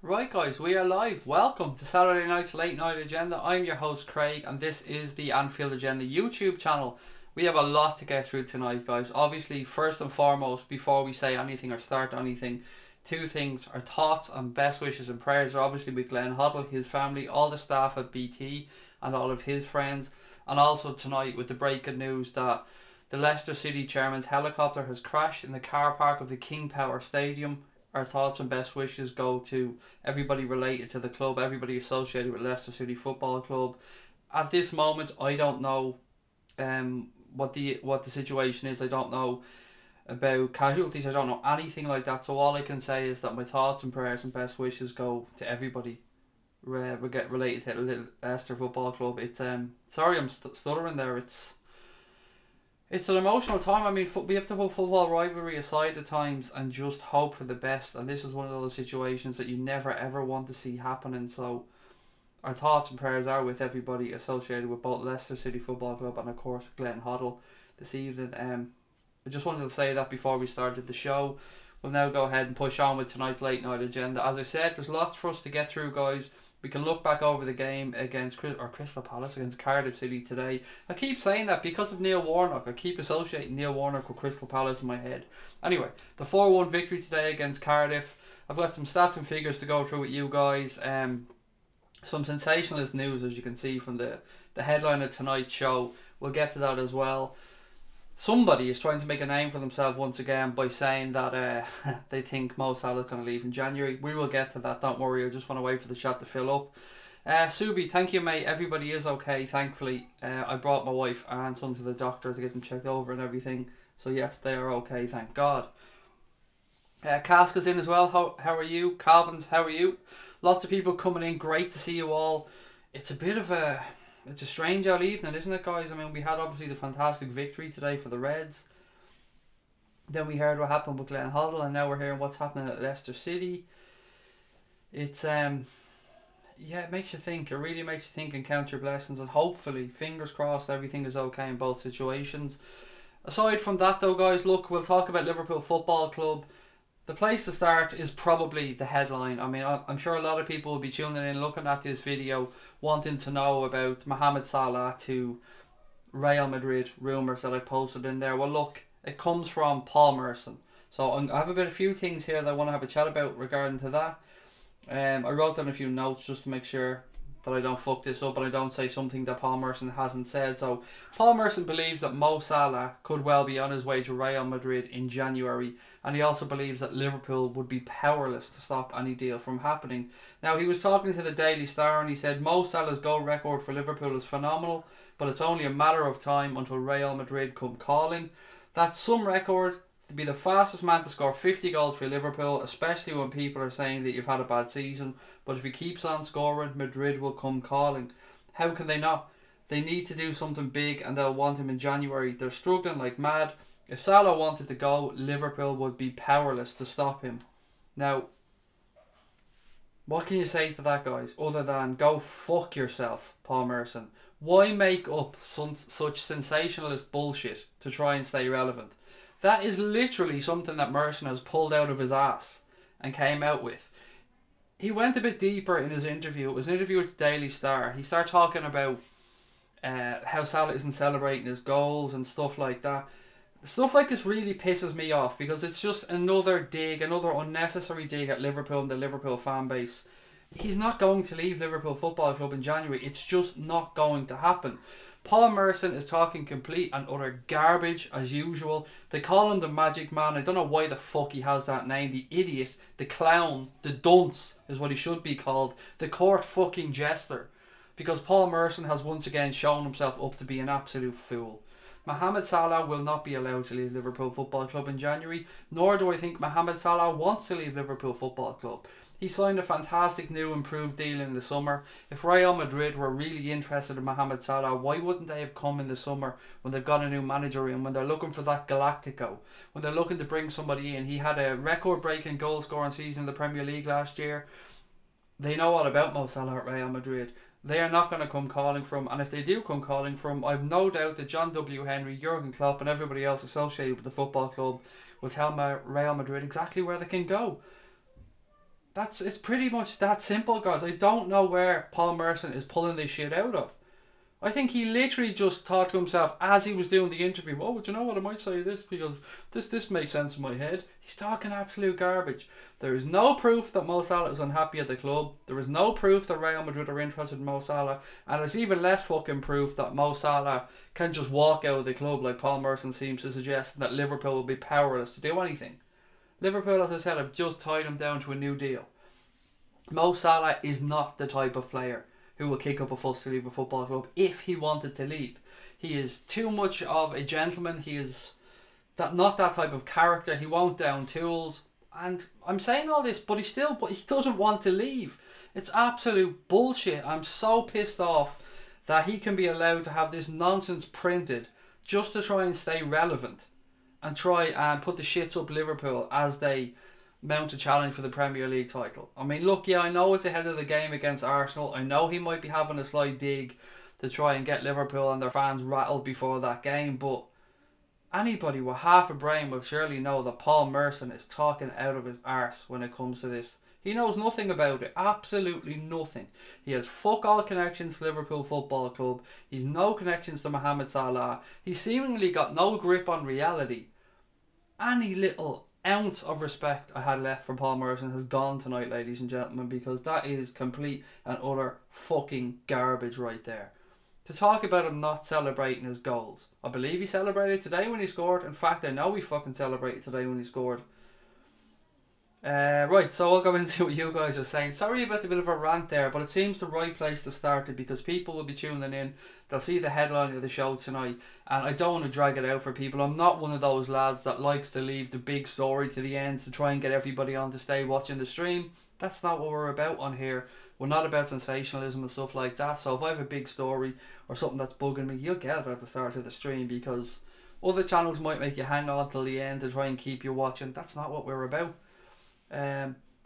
Right guys, we are live. Welcome to Saturday night's late night agenda. I'm your host Craig and this is the Anfield Agenda YouTube channel. We have a lot to get through tonight guys. Obviously, first and foremost, before we say anything or start anything, two things: our thoughts and best wishes and prayers are obviously with Glenn Hoddle, his family, all the staff at BT and all of his friends. And also tonight with the breaking news that the Leicester City chairman's helicopter has crashed in the car park of the King Power Stadium. Our thoughts and best wishes go to everybody related to the club, everybody associated with Leicester City Football Club. At this moment, I don't know what the situation is. I don't know about casualties. I don't know anything like that. So all I can say is that my thoughts and prayers and best wishes go to everybody get related to the little Leicester Football Club. It's sorry I'm stuttering there. It's an emotional time. I mean, we have to put football rivalry aside at times and just hope for the best. And this is one of those situations that you never ever want to see happening. So our thoughts and prayers are with everybody associated with both Leicester City Football Club and of course Glenn Hoddle this evening. I just wanted to say that before we started the show. We'll now go ahead and push on with tonight's late night agenda. As I said, there's lots for us to get through, guys. We can look back over the game against Crystal Palace against Cardiff City today. I keep saying that because of Neil Warnock. I keep associating Neil Warnock with Crystal Palace in my head. Anyway, the 4-1 victory today against Cardiff. I've got some stats and figures to go through with you guys. Some sensationalist news, as you can see from the headline of tonight's show. We'll get to that as well. Somebody is trying to make a name for themselves once again by saying that they think Mo Salah is going to leave in January. We will get to that, don't worry. I just want to wait for the chat to fill up. Subi, thank you mate. Everybody is okay, thankfully. I brought my wife and son to the doctor to get them checked over and everything. So yes, they are okay, thank God. Casca's in as well. How are you? Calvin's, how are you? Lots of people coming in. Great to see you all. It's a strange old evening, isn't it, guys? I mean, we had obviously the fantastic victory today for the Reds. Then we heard what happened with Glenn Hoddle, and now we're hearing what's happening at Leicester City. It's yeah, it makes you think. It really makes you think and count your blessings, and hopefully, fingers crossed, everything is okay in both situations. Aside from that, though, guys, look, we'll talk about Liverpool Football Club. The place to start is probably the headline. I mean, I'm sure a lot of people will be tuning in, looking at this video, wanting to know about Mohamed Salah to Real Madrid rumours that I posted in there. Well, look, it comes from Paul Merson. So I have a few things here that I want to have a chat about regarding to that. I wrote down a few notes just to make sure that I don't fuck this up and I don't say something that Paul Merson hasn't said. So Paul Merson believes that Mo Salah could well be on his way to Real Madrid in January, and he also believes that Liverpool would be powerless to stop any deal from happening. Now, he was talking to the Daily Star and he said Mo Salah's goal record for Liverpool is phenomenal, but it's only a matter of time until Real Madrid come calling. That's some record. To be the fastest man to score 50 goals for Liverpool, especially when people are saying that you've had a bad season. But if he keeps on scoring, Madrid will come calling. How can they not? They need to do something big and they'll want him in January. They're struggling like mad. If Salah wanted to go, Liverpool would be powerless to stop him. Now, what can you say to that, guys, other than go fuck yourself, Paul Merson? Why make up such sensationalist bullshit to try and stay relevant? That is literally something that Merson has pulled out of his ass and came out with. He went a bit deeper in his interview. It was an interview with the Daily Star. He started talking about how Salah isn't celebrating his goals and stuff like that. Stuff like this really pisses me off because it's just another dig, another unnecessary dig at Liverpool and the Liverpool fan base. He's not going to leave Liverpool Football Club in January. It's just not going to happen. Paul Merson is talking complete and utter garbage as usual. They call him the Magic Man. I don't know why the fuck he has that name. The idiot, the clown, the dunce is what he should be called. The court fucking jester. Because Paul Merson has once again shown himself up to be an absolute fool. Mohamed Salah will not be allowed to leave Liverpool Football Club in January. Nor do I think Mohamed Salah wants to leave Liverpool Football Club. He signed a fantastic new improved deal in the summer. If Real Madrid were really interested in Mohamed Salah, why wouldn't they have come in the summer when they've got a new manager in, when they're looking for that Galactico, when they're looking to bring somebody in? He had a record-breaking goal-scoring season in the Premier League last year. They know all about Mo Salah at Real Madrid. They are not going to come calling for him, and if they do come calling for him, I've no doubt that John W. Henry, Jurgen Klopp and everybody else associated with the football club will tell Real Madrid exactly where they can go. It's pretty much that simple, guys. I don't know where Paul Merson is pulling this shit out of. I think he literally just thought to himself as he was doing the interview, oh, but you know what, I might say this because this makes sense in my head. He's talking absolute garbage. There is no proof that Mo Salah is unhappy at the club. There is no proof that Real Madrid are interested in Mo Salah. And there's even less fucking proof that Mo Salah can just walk out of the club like Paul Merson seems to suggest, that Liverpool will be powerless to do anything. Liverpool, as I said, have just tied him down to a new deal. Mo Salah is not the type of player who will kick up a fuss to leave a football club if he wanted to leave. He is too much of a gentleman. He is not that type of character. He won't down tools. And I'm saying all this, but he doesn't want to leave. It's absolute bullshit. I'm so pissed off that he can be allowed to have this nonsense printed just to try and stay relevant and try and put the shits up Liverpool as they mount a challenge for the Premier League title. I mean, look, yeah, I know it's ahead of the game against Arsenal. I know he might be having a slight dig to try and get Liverpool and their fans rattled before that game, but anybody with half a brain will surely know that Paul Merson is talking out of his arse when it comes to this. He knows nothing about it. Absolutely nothing. He has fuck all connections to Liverpool Football Club. He's no connections to Mohamed Salah. He's seemingly got no grip on reality. Any little ounce of respect I had left for Paul Merson has gone tonight, ladies and gentlemen, because that is complete and utter fucking garbage right there. To talk about him not celebrating his goals. I believe he celebrated today when he scored. In fact, I know he fucking celebrated today when he scored. Right, so I'll go into what you guys are saying. Sorry about the bit of a rant there, but it seems the right place to start it because people will be tuning in. They'll see the headline of the show tonight, and I don't want to drag it out for people. I'm not one of those lads that likes to leave the big story to the end to try and get everybody on to stay watching the stream. That's not what we're about on here. We're not about sensationalism and stuff like that. So if I have a big story or something that's bugging me, you'll get it at the start of the stream, because other channels might make you hang on till the end to try and keep you watching. That's not what we're about.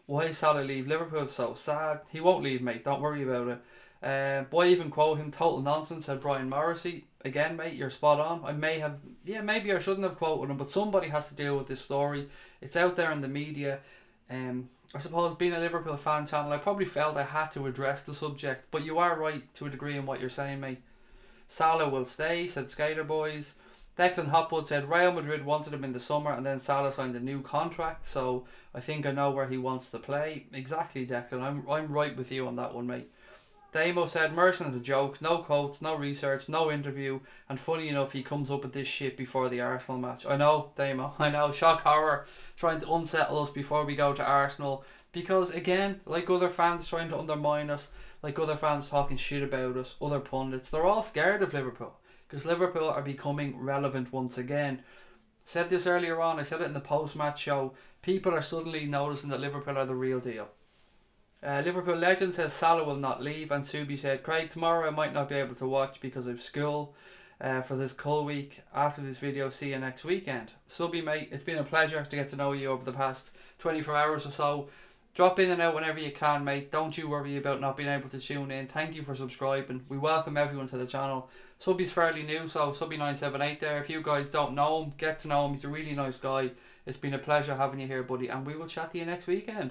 Why Salah leave Liverpool? So sad. He won't leave, mate. Don't worry about it. Why even quote him? Total nonsense, said Brian Morrissey. Again, mate, you're spot on. I may have, maybe I shouldn't have quoted him, but somebody has to deal with this story. It's out there in the media. I suppose being a Liverpool fan channel, I probably felt I had to address the subject. But you are right to a degree in what you're saying, mate. Salah will stay, said Skater Boys. Declan Hopwood said Real Madrid wanted him in the summer and then Salah signed a new contract, so I think I know where he wants to play. Exactly, Declan. I'm right with you on that one, mate. Damo said Merson is a joke, no quotes, no research, no interview, and funny enough he comes up with this shit before the Arsenal match. I know, Damo, I know, shock horror, trying to unsettle us before we go to Arsenal, because again, like other fans trying to undermine us, like other fans talking shit about us, other pundits, they're all scared of Liverpool. Because Liverpool are becoming relevant once again. Said this earlier on, I said it in the post-match show. People are suddenly noticing that Liverpool are the real deal. Liverpool legend says Salah will not leave. And Subi said, Craig, tomorrow I might not be able to watch because I've school for this cold week. After this video, see you next weekend. Subi, mate, it's been a pleasure to get to know you over the past 24 hours or so. Drop in and out whenever you can, mate. Don't you worry about not being able to tune in. Thank you for subscribing. We welcome everyone to the channel. Subby's fairly new, so Subby978 there. If you guys don't know him, get to know him. He's a really nice guy. It's been a pleasure having you here, buddy, and we will chat to you next weekend.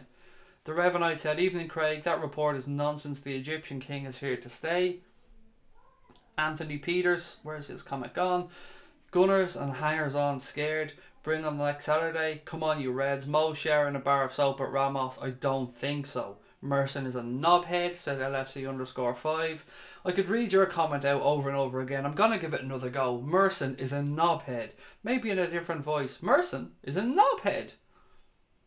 The Revenite said, evening, Craig. That report is nonsense. The Egyptian king is here to stay. Anthony Peters, where's his comment gone? Gunners and hangers on scared. Bring on next Saturday. Come on, you Reds. Mo sharing a bar of soap at Ramos? I don't think so. Merson is a knobhead, said LFC_5. I could read your comment out over and over again. I'm going to give it another go. Merson is a knobhead. Maybe in a different voice. Merson is a knobhead.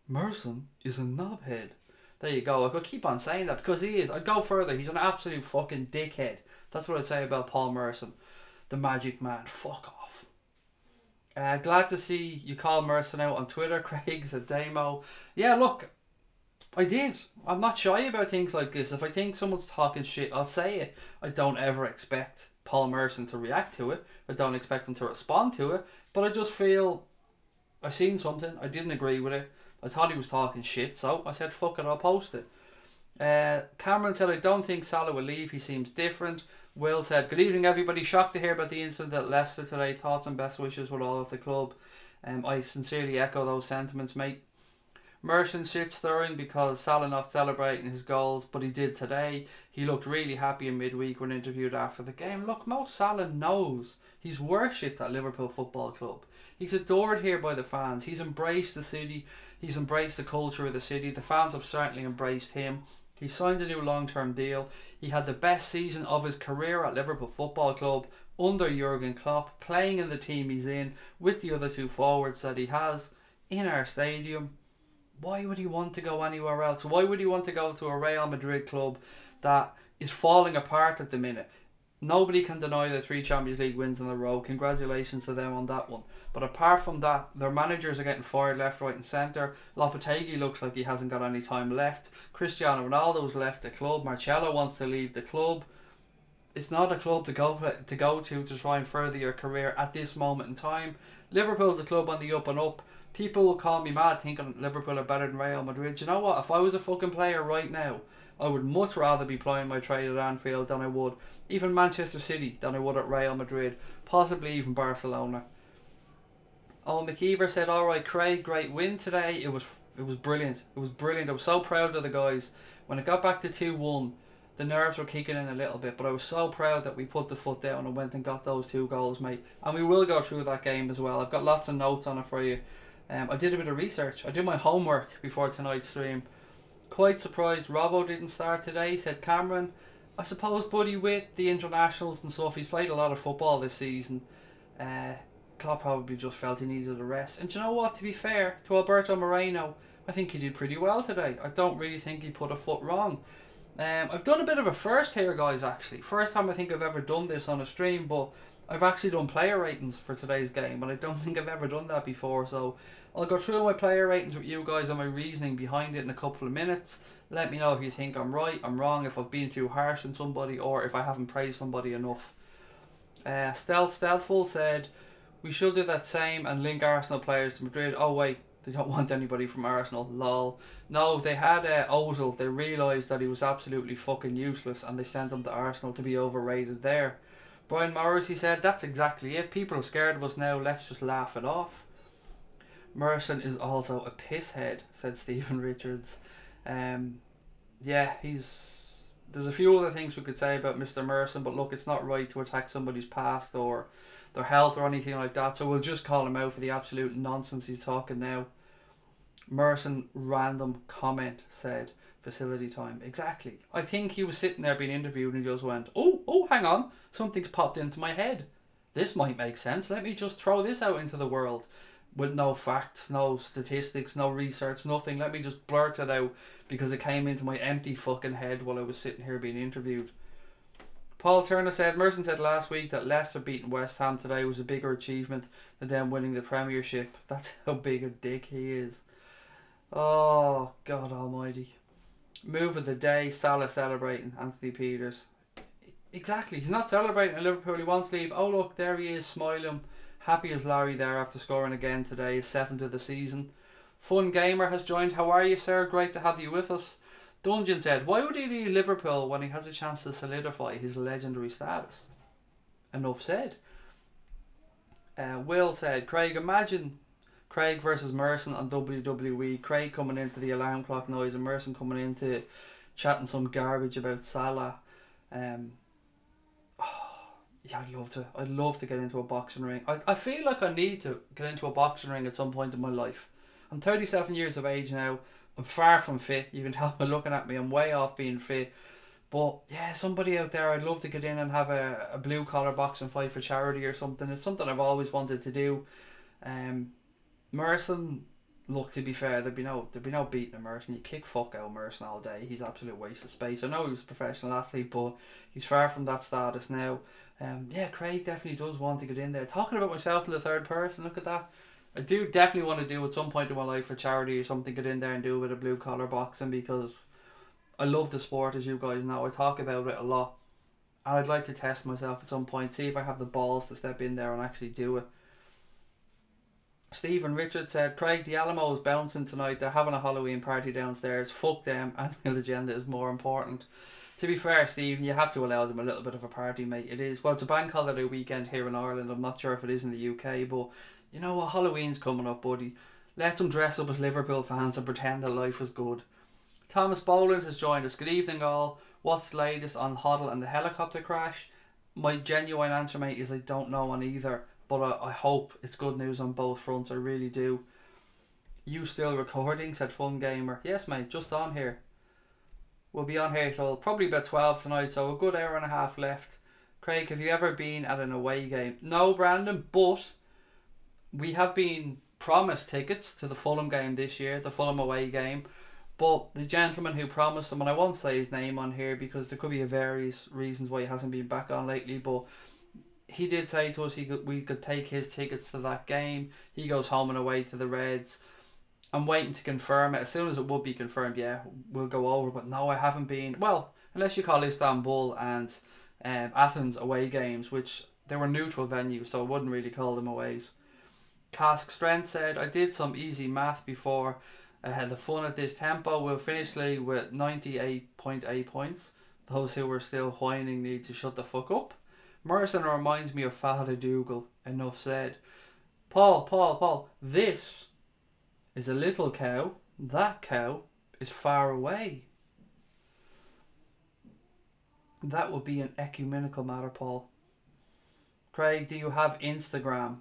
Merson is a knobhead. There you go. I could keep on saying that because he is. I'd go further. He's an absolute fucking dickhead. That's what I'd say about Paul Merson. The magic man. Fuck off. Glad to see you call Merson out on Twitter, Craig, said Damo. Yeah, look, I did. I'm not shy about things like this. If I think someone's talking shit, I'll say it. I don't ever expect Paul Merson to react to it. I don't expect him to respond to it. But I just feel I seen something. I didn't agree with it. I thought he was talking shit, so I said, fuck it, I'll post it. Cameron said, I don't think Salah will leave. He seems different. Will said, good evening everybody. Shocked to hear about the incident at Leicester today. Thoughts and best wishes with all of the club. I sincerely echo those sentiments, mate. Merson shit stirring because Salah not celebrating his goals, but he did today. He looked really happy in midweek when interviewed after the game. Look, Mo Salah knows he's worshipped at Liverpool Football Club. He's adored here by the fans. He's embraced the city. He's embraced the culture of the city. The fans have certainly embraced him. He signed a new long-term deal. He had the best season of his career at Liverpool Football Club under Jurgen Klopp, playing in the team he's in with the other two forwards that he has in our stadium. Why would he want to go anywhere else? Why would he want to go to a Real Madrid club that is falling apart at the minute? Nobody can deny the 3 Champions League wins in a row. Congratulations to them on that one. But apart from that, their managers are getting fired left, right and centre. Lopetegui looks like he hasn't got any time left. Cristiano Ronaldo's left the club. Marcelo wants to leave the club. It's not a club to go to try and further your career at this moment in time. Liverpool's a club on the up and up. People will call me mad thinking Liverpool are better than Real Madrid. Do you know what? If I was a fucking player right now, I would much rather be playing my trade at Anfield than I would even Manchester City, than I would at Real Madrid, possibly even Barcelona. Oh, McKeever said, alright Craig, great win today. It was brilliant. It was brilliant. I was so proud of the guys. When it got back to 2-1, the nerves were kicking in a little bit, but I was so proud that we put the foot down and went and got those 2 goals, mate. And we will go through that game as well. I've got lots of notes on it for you. I did a bit of research. I did my homework before tonight's stream. Quite surprised Robbo didn't start today, said Cameron. I suppose, buddy, with the internationals and stuff, he's played a lot of football this season. Klopp probably just felt he needed a rest. And do you know what, to be fair to Alberto Moreno, I think he did pretty well today. I don't really think he put a foot wrong. I've done a bit of a first here, guys, actually. First time I think I've ever done this on a stream, but I've actually done player ratings for today's game, and I don't think I've ever done that before, so I'll go through my player ratings with you guys and my reasoning behind it in a couple of minutes. Let me know if you think I'm right, I'm wrong, if I've been too harsh on somebody, or if I haven't praised somebody enough. Stealthful said, we should do that same and link Arsenal players to Madrid. Oh wait, they don't want anybody from Arsenal, lol. No, they had Ozil. They realised that he was absolutely fucking useless and they sent him to Arsenal to be overrated there. Brian Morris, he said, that's exactly it. People are scared of us now, let's just laugh it off. Merson is also a pisshead, said Stephen Richards. Yeah, there's a few other things we could say about Mr. Merson, but look, it's not right to attack somebody's past or their health or anything like that, so we'll just call him out for the absolute nonsense he's talking now. Merson, random comment, said facility time. Exactly. I think he was sitting there being interviewed and he just went, oh, hang on, something's popped into my head. This might make sense. Let me just throw this out into the world. With no facts, no statistics, no research, nothing. Let me just blurt it out because it came into my empty fucking head while I was sitting here being interviewed. Paul Turner said, Merson said last week that Leicester beating West Ham today was a bigger achievement than them winning the Premiership. That's how big a dick he is. Oh, God almighty. Move of the day, Salah celebrating, Anthony Peters. Exactly, he's not celebrating at Liverpool, he wants to leave. Oh look, there he is, smiling. Happy as Larry there after scoring again today, his 7th of the season. Fun Gamer has joined. How are you, sir? Great to have you with us. Dungeon said, why would he leave Liverpool when he has a chance to solidify his legendary status? Enough said. Will said, Craig, imagine Craig versus Merson on WWE. Craig coming into the alarm clock noise and Merson coming into chatting some garbage about Salah. Yeah, I'd love to get into a boxing ring. I feel like I need to get into a boxing ring at some point in my life. I'm 37 years of age now. I'm far from fit. You can tell by looking at me. I'm way off being fit. But yeah, somebody out there, I'd love to get in and have a blue collar boxing fight for charity or something. It's something I've always wanted to do. Merson, look, to be fair, there'd be no beating a Merson. You kick fuck out Merson all day. He's an absolute waste of space. I know he was a professional athlete, but he's far from that status now. Yeah, Craig definitely does want to get in there. Talking about myself in the third person, look at that. I do definitely want to do at some point in my life for charity or something, get in there and do a bit of blue collar boxing because I love the sport, as you guys know. I talk about it a lot. And I'd like to test myself at some point, see if I have the balls to step in there and actually do it. Stephen Richard said, Craig, the Alamo is bouncing tonight. They're having a Halloween party downstairs. Fuck them. Anfield Agenda is more important. To be fair, Stephen, you have to allow them a little bit of a party, mate. It is. Well, it's a bank holiday weekend here in Ireland. I'm not sure if it is in the UK, but you know what? Halloween's coming up, buddy. Let them dress up as Liverpool fans and pretend that life was good. Thomas Boland has joined us. Good evening all. What's the latest on Hoddle and the helicopter crash? My genuine answer, mate, is I don't know on either, but I hope it's good news on both fronts. I really do. You still recording? Said Fun Gamer. Yes, mate, just on here. We'll be on here till probably about 12 tonight, so a good hour and a half left. Craig, have you ever been at an away game? No, Brandon, but we have been promised tickets to the Fulham game this year, the Fulham away game. But the gentleman who promised them, and I won't say his name on here because there could be various reasons why he hasn't been back on lately, but he did say to us we could take his tickets to that game. He goes home and away to the Reds. I'm waiting to confirm it. As soon as it would be confirmed, yeah, we'll go over. But no, I haven't been. Well, unless you call Istanbul and Athens away games, which they were neutral venues, so I wouldn't really call them aways. Cask Strength said, I did some easy math before. I had the fun at this tempo. We'll finish league with 98.8 points. Those who were still whining need to shut the fuck up. Merson reminds me of Father Dougal. Enough said. Paul, this is a little cow. That cow is far away. That would be an ecumenical matter, Paul. Craig, do you have Instagram?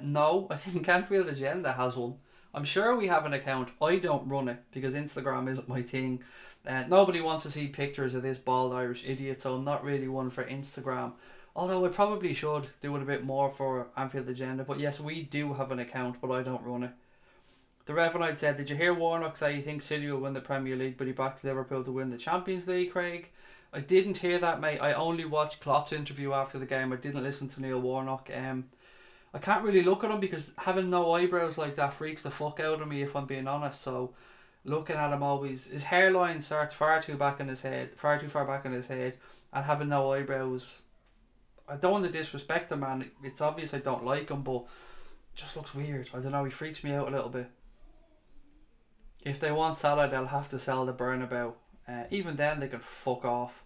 No, I think Anfield Agenda has one. I'm sure we have an account. I don't run it because Instagram isn't my thing. Nobody wants to see pictures of this bald Irish idiot, so I'm not really one for Instagram. Although I probably should do it a bit more for Anfield Agenda. But yes, we do have an account, but I don't run it. The Revenite said, did you hear Warnock say he thinks City will win the Premier League, but he backs Liverpool to win the Champions League, Craig? I didn't hear that, mate. I only watched Klopp's interview after the game. I didn't listen to Neil Warnock. I can't really look at him because having no eyebrows like that freaks the fuck out of me, if I'm being honest. So looking at him always, his hairline starts far too far back in his head, and having no eyebrows, I don't want to disrespect him, man. It's obvious I don't like him, but it just looks weird. I don't know, he freaks me out a little bit. If they want Salah, they'll have to sell the Bernabeu. Even then, they can fuck off.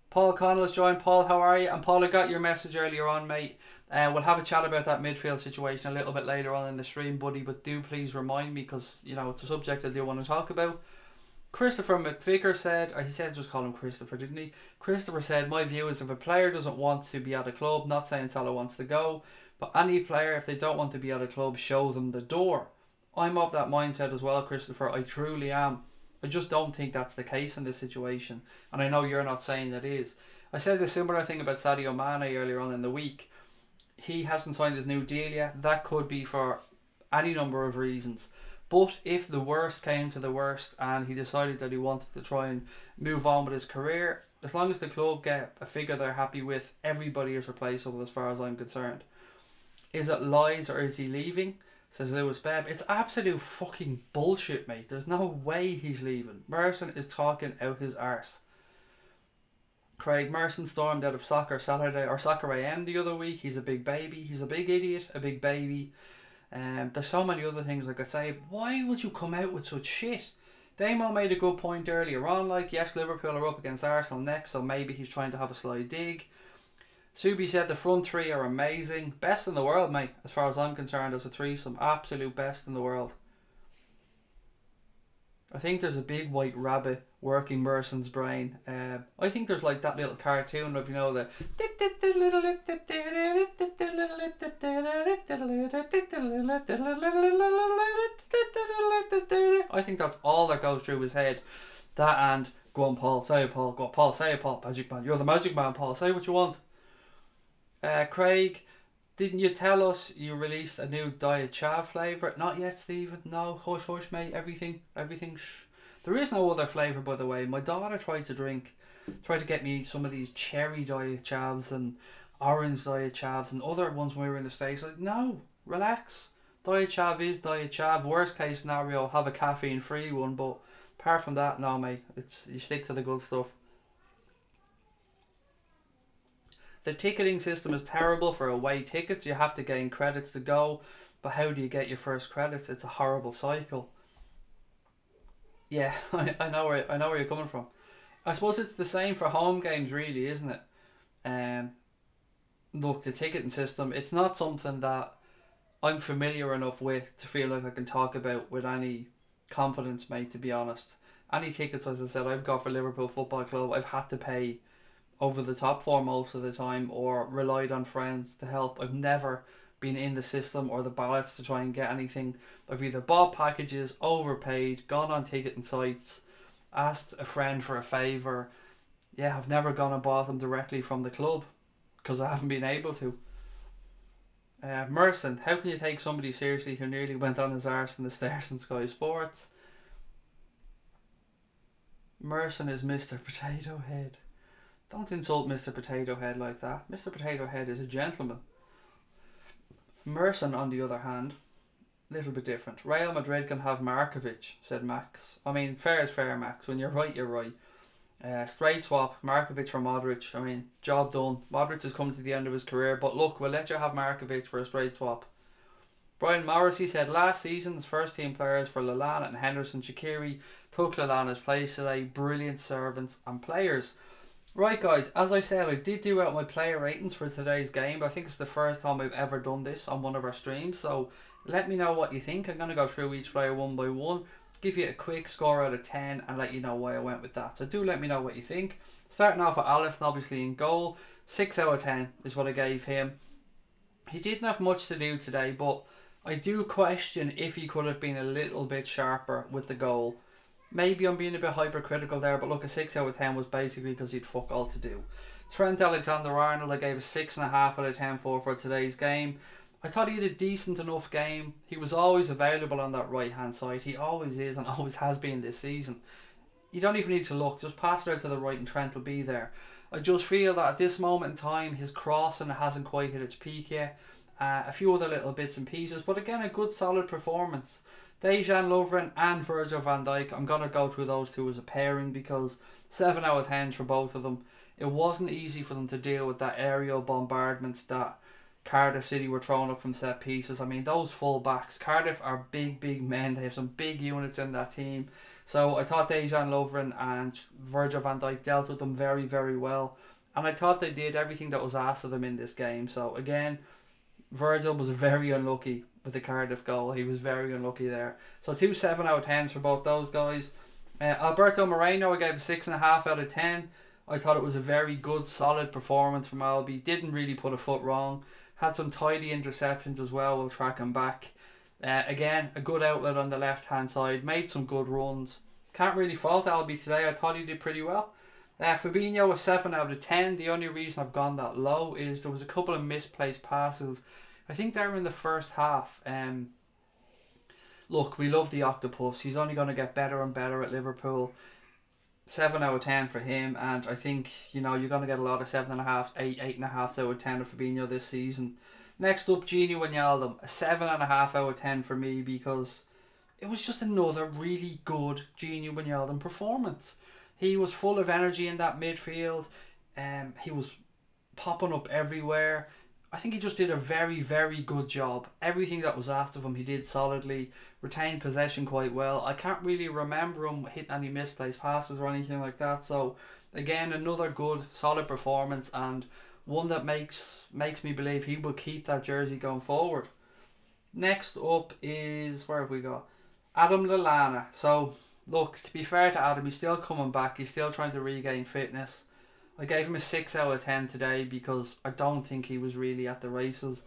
Paul Connell's joined. Paul, how are you? And Paul, I got your message earlier on, mate. We'll have a chat about that midfield situation a little bit later on in the stream, buddy. But do please remind me, because you know it's a subject I do want to talk about. Christopher McVicker said, or he said just call him Christopher, didn't he? Christopher said, my view is if a player doesn't want to be at a club, not saying Salah wants to go, but any player, if they don't want to be at a club, show them the door. I'm of that mindset as well, Christopher. I truly am. I just don't think that's the case in this situation. And I know you're not saying that is. I said a similar thing about Sadio Mane earlier on in the week. He hasn't signed his new deal yet. That could be for any number of reasons. But if the worst came to the worst and he decided that he wanted to try and move on with his career, as long as the club get a figure they're happy with, everybody is replaceable as far as I'm concerned. Is it lies or is he leaving? Says Lewis Bebb. It's absolute fucking bullshit, mate. There's no way he's leaving. Merson is talking out his arse. Craig, Merson stormed out of Soccer Saturday or Soccer AM the other week. He's a big baby. He's a big idiot. A big baby. There's so many other things like I say. Why would you come out with such shit? Damo made a good point earlier on. Like, yes, Liverpool are up against Arsenal next, so maybe he's trying to have a sly dig. Subi said the front three are amazing. Best in the world, mate, as far as I'm concerned, as a threesome. Absolute best in the world. I think there's a big white rabbit working Merson's brain. I think there's like that little cartoon of, you know, the... I think that's all that goes through his head. That and, go on Paul, say it Paul, go on Paul, say it Paul, Magic Man. You're the Magic Man, Paul, say what you want. Craig, didn't you tell us you released a new Diet Chav flavour? Not yet, Stephen. No, hush, hush, mate. Everything, shh. There is no other flavour, by the way. My daughter tried to get me some of these cherry Diet Chavs and orange Diet Chavs and other ones when we were in the States. Like, no, relax. Diet Chav is Diet Chav. Worst case scenario, have a caffeine-free one. But apart from that, no, mate. You stick to the good stuff. The ticketing system is terrible for away tickets. You have to gain credits to go, but how do you get your first credits? It's a horrible cycle. Yeah, I know where you're coming from. I suppose it's the same for home games, really, isn't it? Look, the ticketing system, it's not something that I'm familiar enough with to feel like I can talk about with any confidence, mate, to be honest. Any tickets, as I said, I've got for Liverpool Football Club, I've had to pay over the top for most of the time, or relied on friends to help. I've never been in the system or the ballots to try and get anything. I've either bought packages, overpaid, gone on ticketing sites, asked a friend for a favour. Yeah, I've never gone and bought them directly from the club because I haven't been able to. Merson, how can you take somebody seriously who nearly went on his arse in the stairs in Sky Sports? Merson is Mr. Potato Head. Don't insult Mr. Potato Head like that. Mr. Potato Head is a gentleman. Merson, on the other hand, a little bit different. Real Madrid can have Markovic, said Max. I mean, fair is fair, Max. When you're right, you're right. Straight swap, Markovic for Modric. I mean, job done. Modric is coming to the end of his career, but look, we'll let you have Markovic for a straight swap. Brian Morrissey said last season's first team players for Lallana and Henderson Shaqiri took Lallana's place today. Brilliant servants and players. Right, guys, as I said, I did do out my player ratings for today's game. I think it's the first time I've ever done this on one of our streams, so let me know what you think. I'm going to go through each player one by one, give you a quick score out of 10 and let you know why I went with that. So do let me know what you think. Starting off with Alisson, obviously in goal. 6 out of 10 is what I gave him. He didn't have much to do today, but I do question if he could have been a little bit sharper with the goal. Maybe I'm being a bit hypercritical there, but look, a 6 out of 10 was basically because he'd fuck all to do. Trent Alexander-Arnold, I gave a 6.5 out of 10 for today's game. I thought he had a decent enough game. He was always available on that right hand side. He always is and always has been this season. You don't even need to look, just pass it out to the right and Trent will be there. I just feel that at this moment in time his crossing hasn't quite hit its peak yet. A few other little bits and pieces, but again a good solid performance. Dejan Lovren and Virgil van Dijk, I'm going to go through those two as a pairing because 7 out of 10 for both of them. It wasn't easy for them to deal with that aerial bombardment that Cardiff City were throwing up from set pieces. I mean, those full backs, Cardiff are big men. They have some big units in that team. So I thought Dejan Lovren and Virgil van Dijk dealt with them very well. And I thought they did everything that was asked of them in this game. So again, Virgil was very unlucky with the Cardiff goal. He was very unlucky there. So 2 7 out of 10s for both those guys. Alberto Moreno, I gave a 6.5 out of 10. I thought it was a very good, solid performance from Albi. Didn't really put a foot wrong. Had some tidy interceptions as well. We'll track him back. Again, a good outlet on the left-hand side. Made some good runs. Can't really fault Albi today. I thought he did pretty well. Fabinho was 7 out of 10. The only reason I've gone that low is there was a couple of misplaced passes. I think they were in the first half. Look, we love the octopus. He's only going to get better and better at Liverpool. 7 out of 10 for him, and I think, you know, you're going to get a lot of 7.5, 8, 8.5 out of 10 of Fabinho this season. Next up, Gini Wijnaldum, a 7.5 out of 10 for me because it was just another really good Gini Wijnaldum performance. He was full of energy in that midfield. He was popping up everywhere. I think he just did a very good job. Everything that was asked of him, he did solidly. Retained possession quite well. I can't really remember him hitting any misplaced passes or anything like that. So, again, another good, solid performance and one that makes me believe he will keep that jersey going forward. Next up is, where have we got? Adam Lallana. So, look, to be fair to Adam, he's still coming back. He's still trying to regain fitness. I gave him a 6 out of 10 today because I don't think he was really at the races.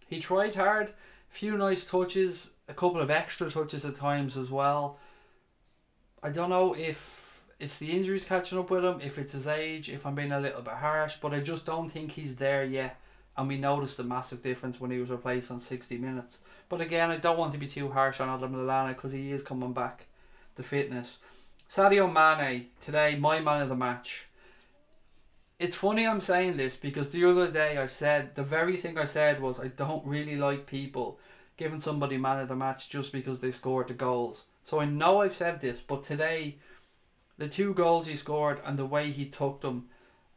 He tried hard, a few nice touches, a couple of extra touches at times as well. I don't know if it's the injuries catching up with him, if it's his age, if I'm being a little bit harsh, but I just don't think he's there yet. And we noticed a massive difference when he was replaced on 60 minutes. But again, I don't want to be too harsh on Adam Lallana because he is coming back to fitness. Sadio Mane, today, my man of the match. It's funny I'm saying this because the other day I said, the very thing I said was I don't really like people giving somebody man of the match just because they scored the goals. So I know I've said this, but today, the 2 goals he scored and the way he took them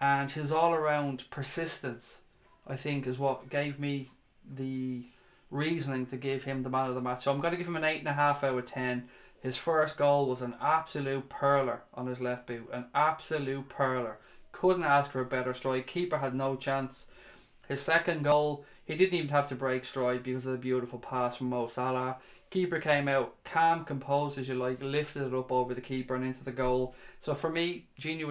and his all-around persistence, I think, is what gave me the reasoning to give him the man of the match. So I'm going to give him an 8.5 out of 10. His first goal was an absolute perler on his left boot. An absolute perler. Couldn't ask for a better strike. Keeper had no chance. His second goal, he didn't even have to break stride because of the beautiful pass from Mo Salah. Keeper came out calm, composed as you like, lifted it up over the keeper and into the goal. So for me, Sadio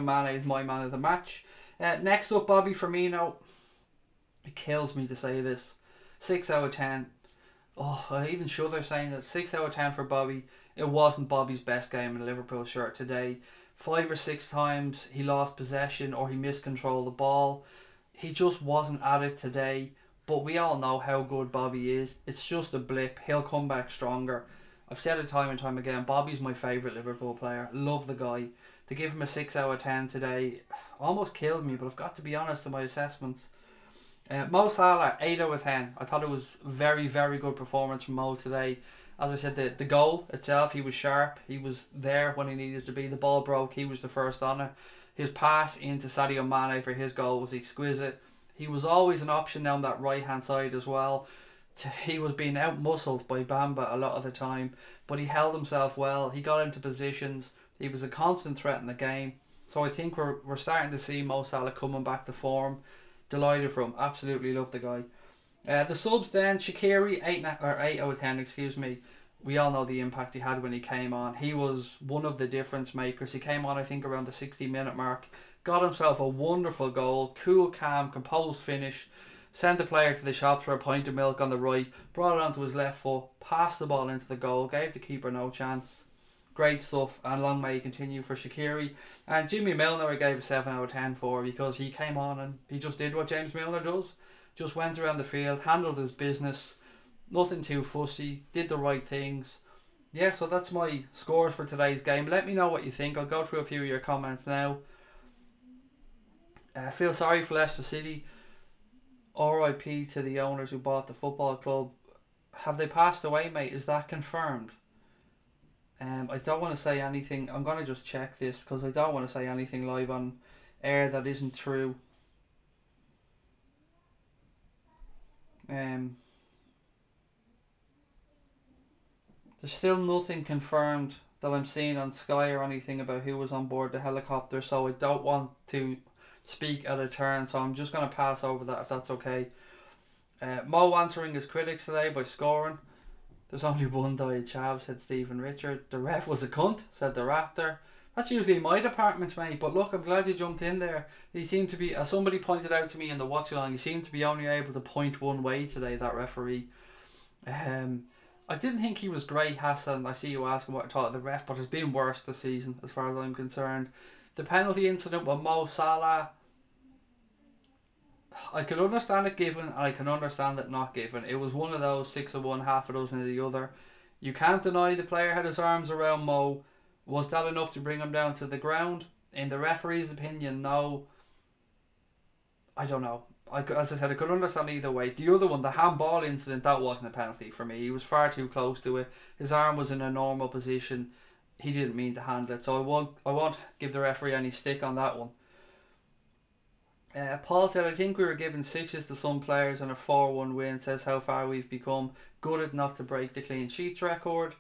Mane is my man of the match. Next up, Bobby Firmino. It kills me to say this. 6 out of 10. Oh, I even shudder saying that. 6 out of 10 for Bobby. It wasn't Bobby's best game in a Liverpool shirt today. 5 or 6 times he lost possession or he miscontrolled the ball. He just wasn't at it today. But we all know how good Bobby is. It's just a blip. He'll come back stronger. I've said it time and time again. Bobby's my favourite Liverpool player. Love the guy. To give him a 6 out of 10 today almost killed me, but I've got to be honest in my assessments. Mo Salah, 8 out of 10. I thought it was very, very good performance from Mo today. As I said, the goal itself, he was sharp. He was there when he needed to be. The ball broke. He was the first on it. His pass into Sadio Mane for his goal was exquisite. He was always an option down that right-hand side as well. He was being out-muscled by Bamba a lot of the time, but he held himself well. He got into positions. He was a constant threat in the game. So I think we're starting to see Mo Salah coming back to form. Delighted for him. Absolutely love the guy. The subs then, Shaqiri, 8 out of 10, excuse me. We all know the impact he had when he came on. He was one of the difference makers. He came on, I think, around the 60-minute mark. Got himself a wonderful goal. Cool, calm, composed finish. Sent the player to the shops for a pint of milk on the right. Brought it onto his left foot. Passed the ball into the goal. Gave the keeper no chance. Great stuff, and long may he continue for Shaqiri. And Jimmy Milner I gave a 7 out of 10 for, because he came on and he just did what James Milner does. Just went around the field, handled his business, nothing too fussy, did the right things. Yeah, so that's my scores for today's game. Let me know what you think. I'll go through a few of your comments now. I feel sorry for Leicester City. RIP to the owners who bought the football club. Have they passed away, mate? Is that confirmed? I don't want to say anything. I'm going to just check this because I don't want to say anything live on air that isn't true. There's still nothing confirmed that I'm seeing on Sky or anything about who was on board the helicopter, so I don't want to speak at a turn, so I'm just going to pass over that if that's okay. Mo answering his critics today by scoring. There's only one died chav, said Stephen Richard. The ref was a cunt, said the Raptor. That's usually my department, mate, but look, I'm glad you jumped in there. He seemed to be, as somebody pointed out to me in the watch along, he seemed to be only able to point one way today, that referee. I didn't think he was great, Hassan. I see you asking what I thought of the ref, but it's been worse this season as far as I'm concerned. The penalty incident with Mo Salah, I can understand it given and I can understand it not given. It was one of those 6 of one, half a dozen of the other. You can't deny the player had his arms around Mo. Was that enough to bring him down to the ground? In the referee's opinion, no. I don't know. As I said, I could understand either way. The other one, the handball incident, that wasn't a penalty for me. He was far too close to it. His arm was in a normal position. He didn't mean to handle it. So I won't give the referee any stick on that one. Paul said, I think we were given 6s to some players and a 4-1 win. Says how far we've become. Gutted not to break the clean sheets record.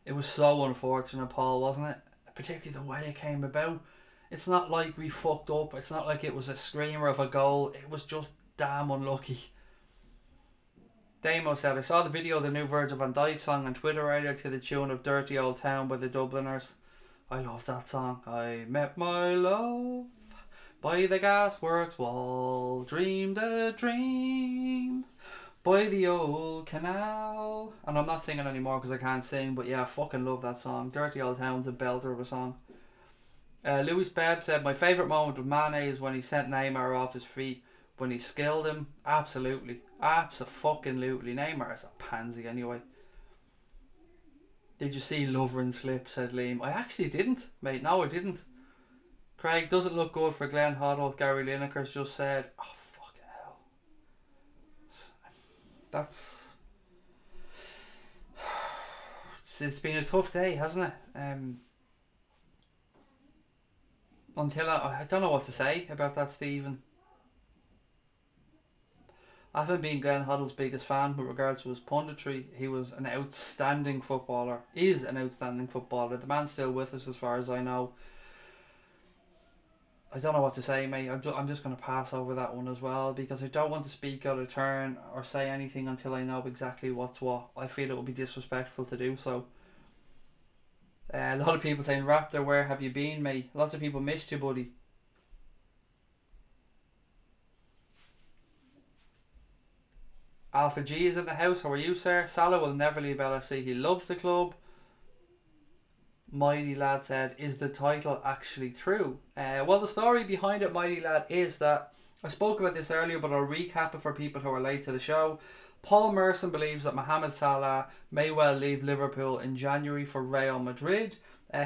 It was so unfortunate, Paul, wasn't it? Particularly the way it came about. It's not like we fucked up. It's not like it was a screamer of a goal. It was just damn unlucky. Damo said, I saw the video of the new Virgil van Dijk song on Twitter earlier to the tune of Dirty Old Town by the Dubliners. I love that song. I met my love by the gasworks wall, dreamed a dream by the old canal. And I'm not singing anymore because I can't sing, but yeah, I fucking love that song. Dirty Old Town's a belter of a song. Louis Bebb said, my favourite moment with Mane is when he sent Neymar off his feet, when he skilled him. Absolutely. Abso-fucking-lutely. Neymar is a pansy anyway. Did you see Lovren slip, said Liam. I actually didn't, mate. No, I didn't. Craig, doesn't look good for Glenn Hoddle. Gary Lineker's just said, oh, fucking hell. That's... It's been a tough day, hasn't it? Until I don't know what to say about that, Stephen. I haven't been Glenn Hoddle's biggest fan with regards to his punditry. He was an outstanding footballer. Is an outstanding footballer. The man's still with us as far as I know. I don't know what to say, mate. I'm just going to pass over that one as well because I don't want to speak out of turn or say anything until I know exactly what's what. I feel it would be disrespectful to do so. A lot of people saying, Raptor, where have you been, mate? Lots of people missed you, buddy. Alpha G is in the house. How are you, sir? Salah will never leave LFC. He loves the club. Mighty Lad said, is the title actually true? Well, the story behind it, Mighty Lad, is that I spoke about this earlier, but I'll recap it for people who are late to the show. Paul Merson believes that Mohamed Salah may well leave Liverpool in January for Real Madrid.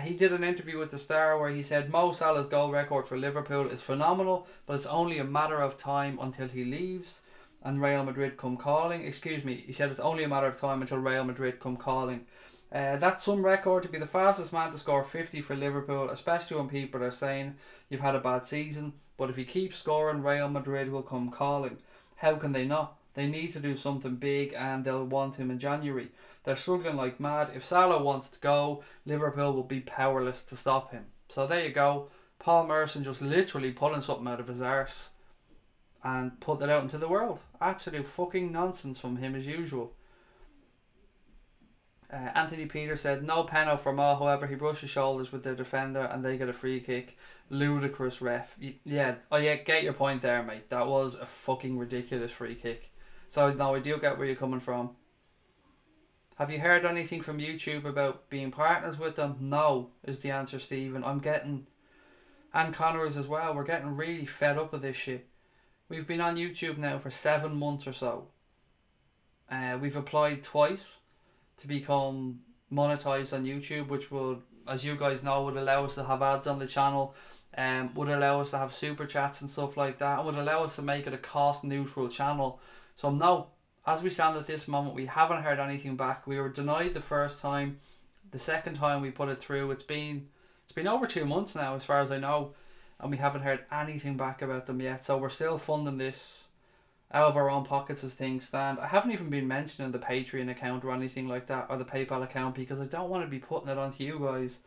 He did an interview with the Star where he said Mo Salah's goal record for Liverpool is phenomenal, but it's only a matter of time until he leaves and Real Madrid come calling. Excuse me, he said it's only a matter of time until Real Madrid come calling. That's some record to be the fastest man to score 50 for Liverpool, especially when people are saying you've had a bad season, but if you keep scoring, Real Madrid will come calling. How can they not? They need to do something big and they'll want him in January. They're struggling like mad. If Salah wants to go, Liverpool will be powerless to stop him. So there you go. Paul Merson just literally pulling something out of his arse and put it out into the world. Absolute fucking nonsense from him as usual. Anthony Peter said, no penalty for Mo, however, he brushes shoulders with their defender and they get a free kick. Ludicrous ref. Yeah, get your point there, mate. That was a fucking ridiculous free kick. So, no, I do get where you're coming from. Have you heard anything from YouTube about being partners with them? No, is the answer, Stephen. I'm getting, and Connors as well, we're getting really fed up with this shit. We've been on YouTube now for 7 months or so. We've applied twice to become monetized on YouTube, which would, as you guys know, would allow us to have ads on the channel, would allow us to have super chats and stuff like that, and would allow us to make it a cost neutral channel. So no, as we stand at this moment, we haven't heard anything back. We were denied the first time. The second time we put it through, it's been over 2 months now as far as I know, and we haven't heard anything back about them yet. So we're still funding this out of our own pockets as things stand. I haven't even been mentioning the Patreon account or anything like that, or the PayPal account, because I don't want to be putting it onto you guys.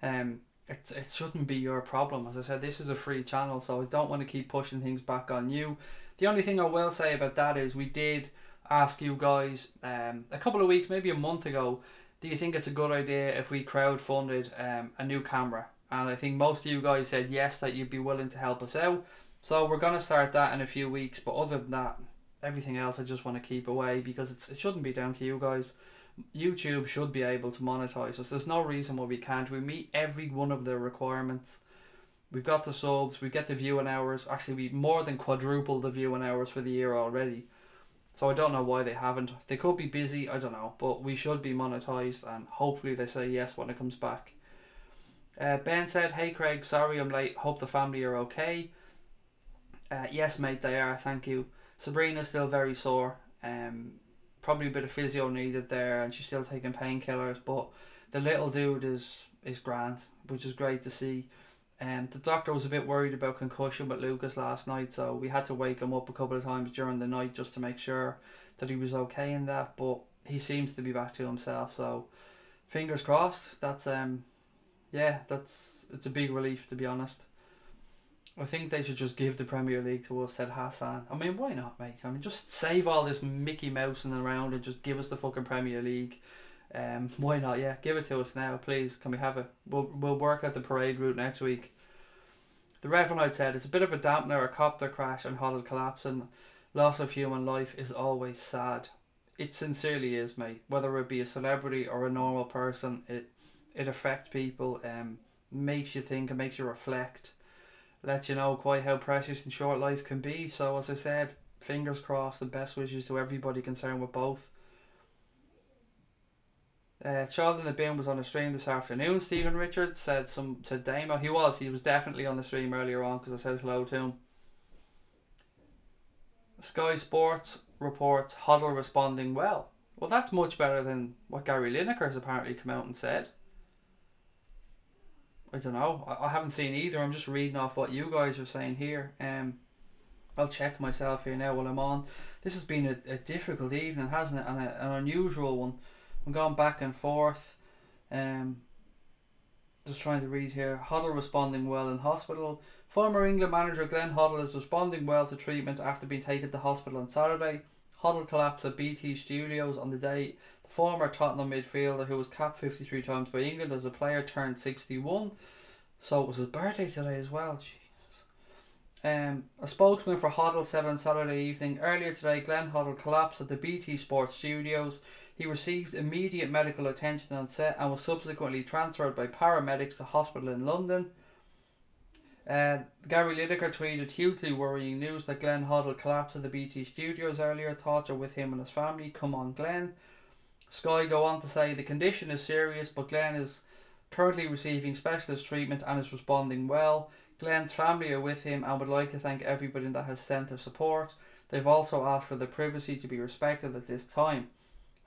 It shouldn't be your problem. As I said, this is a free channel, so I don't want to keep pushing things back on you. The only thing I will say about that is we did ask you guys a couple of weeks, maybe a month ago, do you think it's a good idea if we crowdfunded a new camera? And I think most of you guys said yes, that you'd be willing to help us out. So we're going to start that in a few weeks, but other than that, everything else I just want to keep away because it shouldn't be down to you guys. YouTube should be able to monetize us. There's no reason why we can't. We meet every one of the requirements. We've got the subs, we get the viewing hours. Actually, we more than quadrupled the viewing hours for the year already. So I don't know why they haven't. They could be busy, I don't know. But we should be monetized and hopefully they say yes when it comes back. Ben said, hey Craig, sorry I'm late. Hope the family are okay. Yes mate, they are, thank you. Sabrina's still very sore. Probably a bit of physio needed there and she's still taking painkillers. But the little dude is grand, which is great to see. The doctor was a bit worried about concussion with Lucas last night, so we had to wake him up a couple of times during the night just to make sure that he was okay in that, but he seems to be back to himself, so fingers crossed. That's it's a big relief, to be honest. I think they should just give the Premier League to us, said Hassan. I mean, why not, mate? I mean, just save all this Mickey Mousing around and just give us the fucking Premier League. Why not? Yeah, give it to us now, please. Can we have it? We'll work out the parade route next week. The Revenite said, it's a bit of a dampener, a copter crash and huddle collapse, and loss of human life is always sad. It sincerely is, mate. Whether it be a celebrity or a normal person, it affects people, makes you think, and makes you reflect, lets you know quite how precious and short life can be. So as I said, fingers crossed and best wishes to everybody concerned with both. Child in the Bin was on a stream this afternoon. Stephen Richards said Damo. He was definitely on the stream earlier on because I said hello to him. Sky Sports reports Hoddle responding well. Well, that's much better than what Gary Lineker has apparently come out and said. I don't know. I haven't seen either. I'm just reading off what you guys are saying here. I'll check myself here now while I'm on. This has been a difficult evening, hasn't it? And an unusual one. I'm going back and forth. Just trying to read here. Hoddle responding well in hospital. Former England manager Glenn Hoddle is responding well to treatment after being taken to hospital on Saturday. Hoddle collapsed at BT Studios on the day the former Tottenham midfielder, who was capped 53 times by England as a player, turned 61. So it was his birthday today as well. Jesus. A spokesman for Hoddle said on Saturday evening, earlier today Glenn Hoddle collapsed at the BT Sports Studios. He received immediate medical attention on set and was subsequently transferred by paramedics to hospital in London. Gary Lineker tweeted, hugely worrying news that Glenn Hoddle collapsed at the BT Studios earlier. Thoughts are with him and his family. Come on, Glenn. Sky go on to say the condition is serious, but Glenn is currently receiving specialist treatment and is responding well. Glenn's family are with him and would like to thank everybody that has sent their support. They've also asked for the privacy to be respected at this time.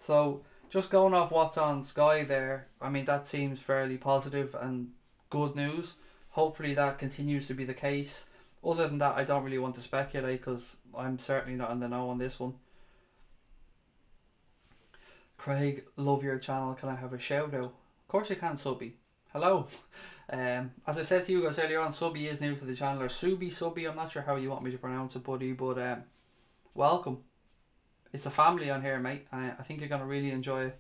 So, just going off what's on Sky there, I mean, that seems fairly positive and good news. Hopefully that continues to be the case. Other than that, I don't really want to speculate because I'm certainly not in the know on this one. Craig, love your channel. Can I have a shout out? Of course you can, Subby. Hello. As I said to you guys earlier on, Subby is new to the channel, or Subby, I'm not sure how you want me to pronounce it, buddy, but welcome. It's a family on here, mate. I think you're going to really enjoy it.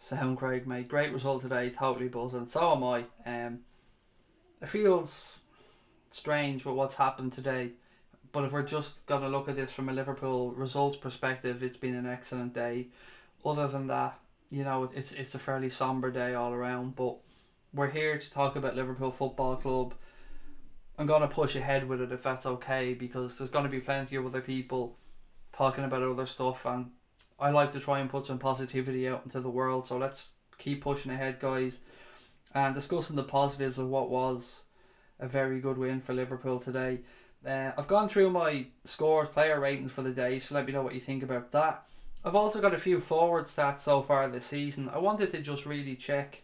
Sound, Craig, mate. Great result today. Totally buzzing. So am I. It feels strange with what's happened today, but if we're just going to look at this from a Liverpool results perspective, it's been an excellent day. Other than that, you know, it's a fairly somber day all around, but we're here to talk about Liverpool Football Club. I'm going to push ahead with it if that's okay, because there's going to be plenty of other people talking about other stuff, and I like to try and put some positivity out into the world. So let's keep pushing ahead, guys, and discussing the positives of what was a very good win for Liverpool today. I've gone through my scores, player ratings for the day, so let me know what you think about that. I've also got a few forward stats so far this season. I wanted to just really check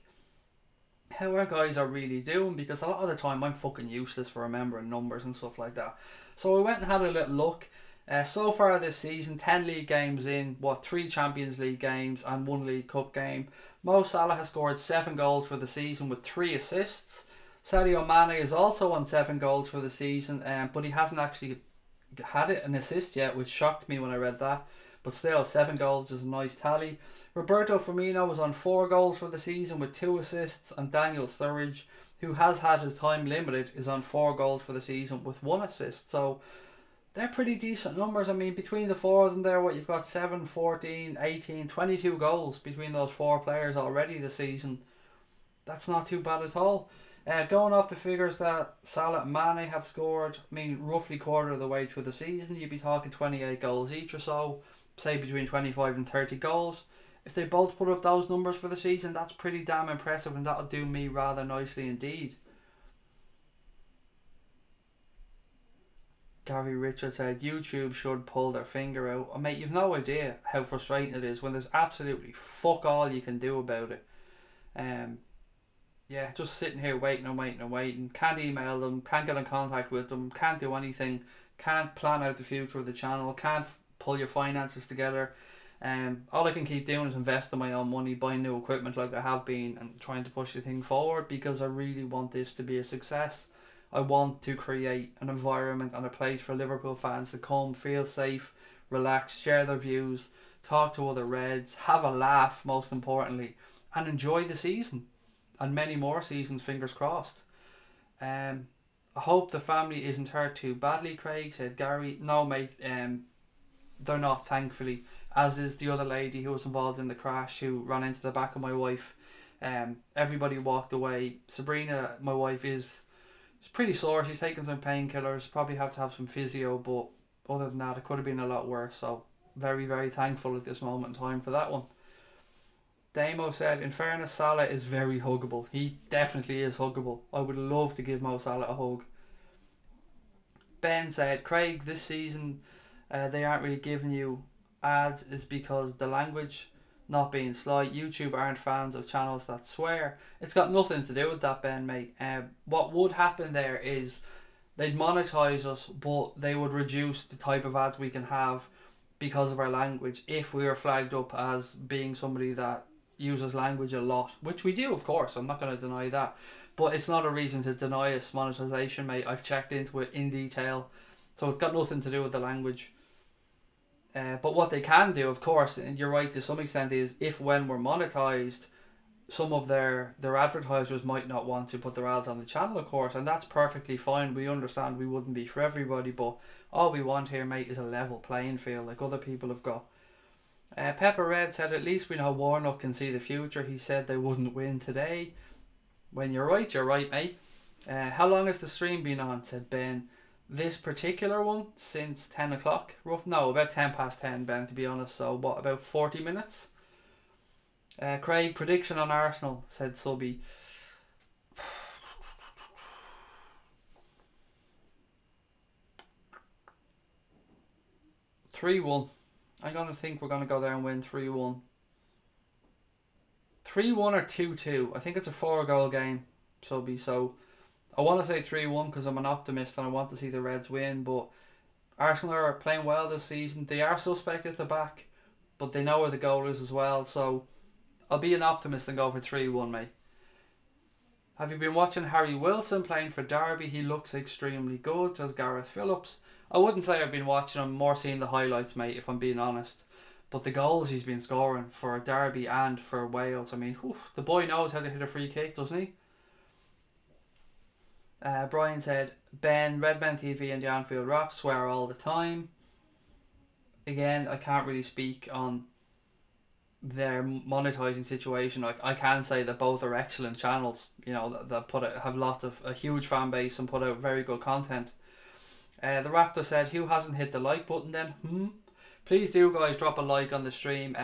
how our guys are really doing, because a lot of the time I'm fucking useless for remembering numbers and stuff like that. So I went and had a little look. So far this season, 10 league games in, 3 Champions League games and 1 League Cup game. Mo Salah has scored 7 goals for the season with 3 assists. Sadio Mane is also on 7 goals for the season, but he hasn't actually had an assist yet, which shocked me when I read that. But still, 7 goals is a nice tally. Roberto Firmino was on 4 goals for the season with 2 assists, and Daniel Sturridge, who has had his time limited, is on 4 goals for the season with 1 assist. So they're pretty decent numbers. I mean, between the 4 of them there, you've got 7, 14, 18, 22 goals between those 4 players already this season. That's not too bad at all. Going off the figures that Salah and Mane have scored, I mean, roughly quarter of the way through the season, you'd be talking 28 goals each or so, say between 25 and 30 goals. If they both put up those numbers for the season, that's pretty damn impressive, and that'll do me rather nicely indeed. Gary Richards said YouTube should pull their finger out. Oh, mate, you've no idea how frustrating it is when there's absolutely fuck all you can do about it. Yeah, just sitting here waiting and waiting and waiting. Can't email them, can't get in contact with them, can't do anything, can't plan out the future of the channel, can't pull your finances together. All I can keep doing is investing my own money, buying new equipment like I have been, and trying to push the thing forward, because I really want this to be a success. I want to create an environment and a place for Liverpool fans to come, feel safe, relax, share their views, talk to other Reds, have a laugh most importantly, and enjoy the season. And many more seasons, fingers crossed. I hope the family isn't hurt too badly, Craig, said Gary. No, mate, they're not, thankfully. As is the other lady who was involved in the crash, who ran into the back of my wife. Everybody walked away. Sabrina, my wife, is pretty sore. She's taking some painkillers. Probably have to have some physio, but other than that, it could have been a lot worse. So very, very thankful at this moment in time for that one. Damo said, in fairness, Salah is very huggable. He definitely is huggable. I would love to give Mo Salah a hug. Ben said, Craig, this season they aren't really giving you ads is because the language not being slight. YouTube aren't fans of channels that swear. It's got nothing to do with that, Ben, mate. What would happen there is they'd monetize us, but they would reduce the type of ads we can have because of our language if we were flagged up as being somebody that uses language a lot, which we do, of course. I'm not going to deny that. But it's not a reason to deny us monetization, mate. I've checked into it in detail. So it's got nothing to do with the language. But what they can do, of course, and you're right to some extent, is if when we're monetized, some of their advertisers might not want to put their ads on the channel, of course, and that's perfectly fine. We understand we wouldn't be for everybody, but all we want here, mate, is a level playing field like other people have got. Pepper Red said, at least we know Warnock can see the future. He said they wouldn't win today. When you're right, mate. How long has the stream been on? Said Ben. This particular one since 10 o'clock. About 10 past 10, Ben, to be honest. So what, about 40 minutes? Craig, prediction on Arsenal, said Subby. 3-1. I'm going to think we're going to go there and win 3-1. 3-1 or 2-2. I think it's a 4-goal game, Subby. So I want to say 3-1 because I'm an optimist and I want to see the Reds win. But Arsenal are playing well this season. They are suspect at the back, but they know where the goal is as well. So I'll be an optimist and go for 3-1, mate. Have you been watching Harry Wilson playing for Derby? He looks extremely good, says Gareth Phillips. I wouldn't say I've been watching him, more seeing the highlights, mate, if I'm being honest. But the goals he's been scoring for Derby and for Wales, I mean, the boy knows how to hit a free kick, doesn't he? Brian said, Ben, Redmen TV and the Anfield Rap swear all the time. Again, I can't really speak on their monetizing situation. I can say that both are excellent channels, you know, that have lots of a huge fan base and put out very good content. The Raptor said, who hasn't hit the like button then? Please do, guys, drop a like on the stream.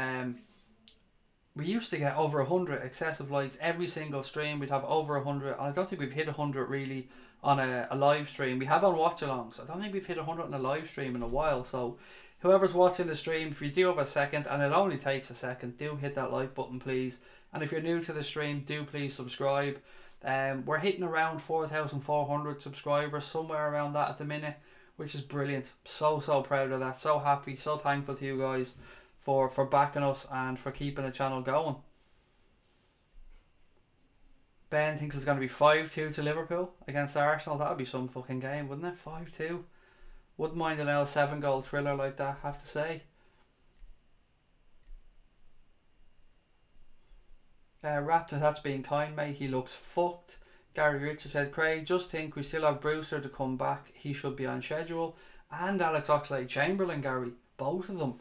We used to get over 100 excessive likes every single stream. We'd have over 100. I don't think we've hit 100 really on a live stream. We have on watch alongs. I don't think we've hit 100 on a live stream in a while. So whoever's watching the stream, if you do have a second, and it only takes a second, do hit that like button, please. And if you're new to the stream, do please subscribe. We're hitting around 4,400 subscribers, somewhere around that at the minute, which is brilliant. So proud of that. So happy, so thankful to you guys for backing us and for keeping the channel going. Ben thinks it's going to be 5-2 to Liverpool against Arsenal. That would be some fucking game, wouldn't it? 5-2. Wouldn't mind an L7 goal thriller like that, have to say. Raptor, that's being kind, mate. He looks fucked. Gary Richards said, Craig, just think we still have Brewster to come back. He should be on schedule. And Alex Oxlade-Chamberlain, Gary. Both of them.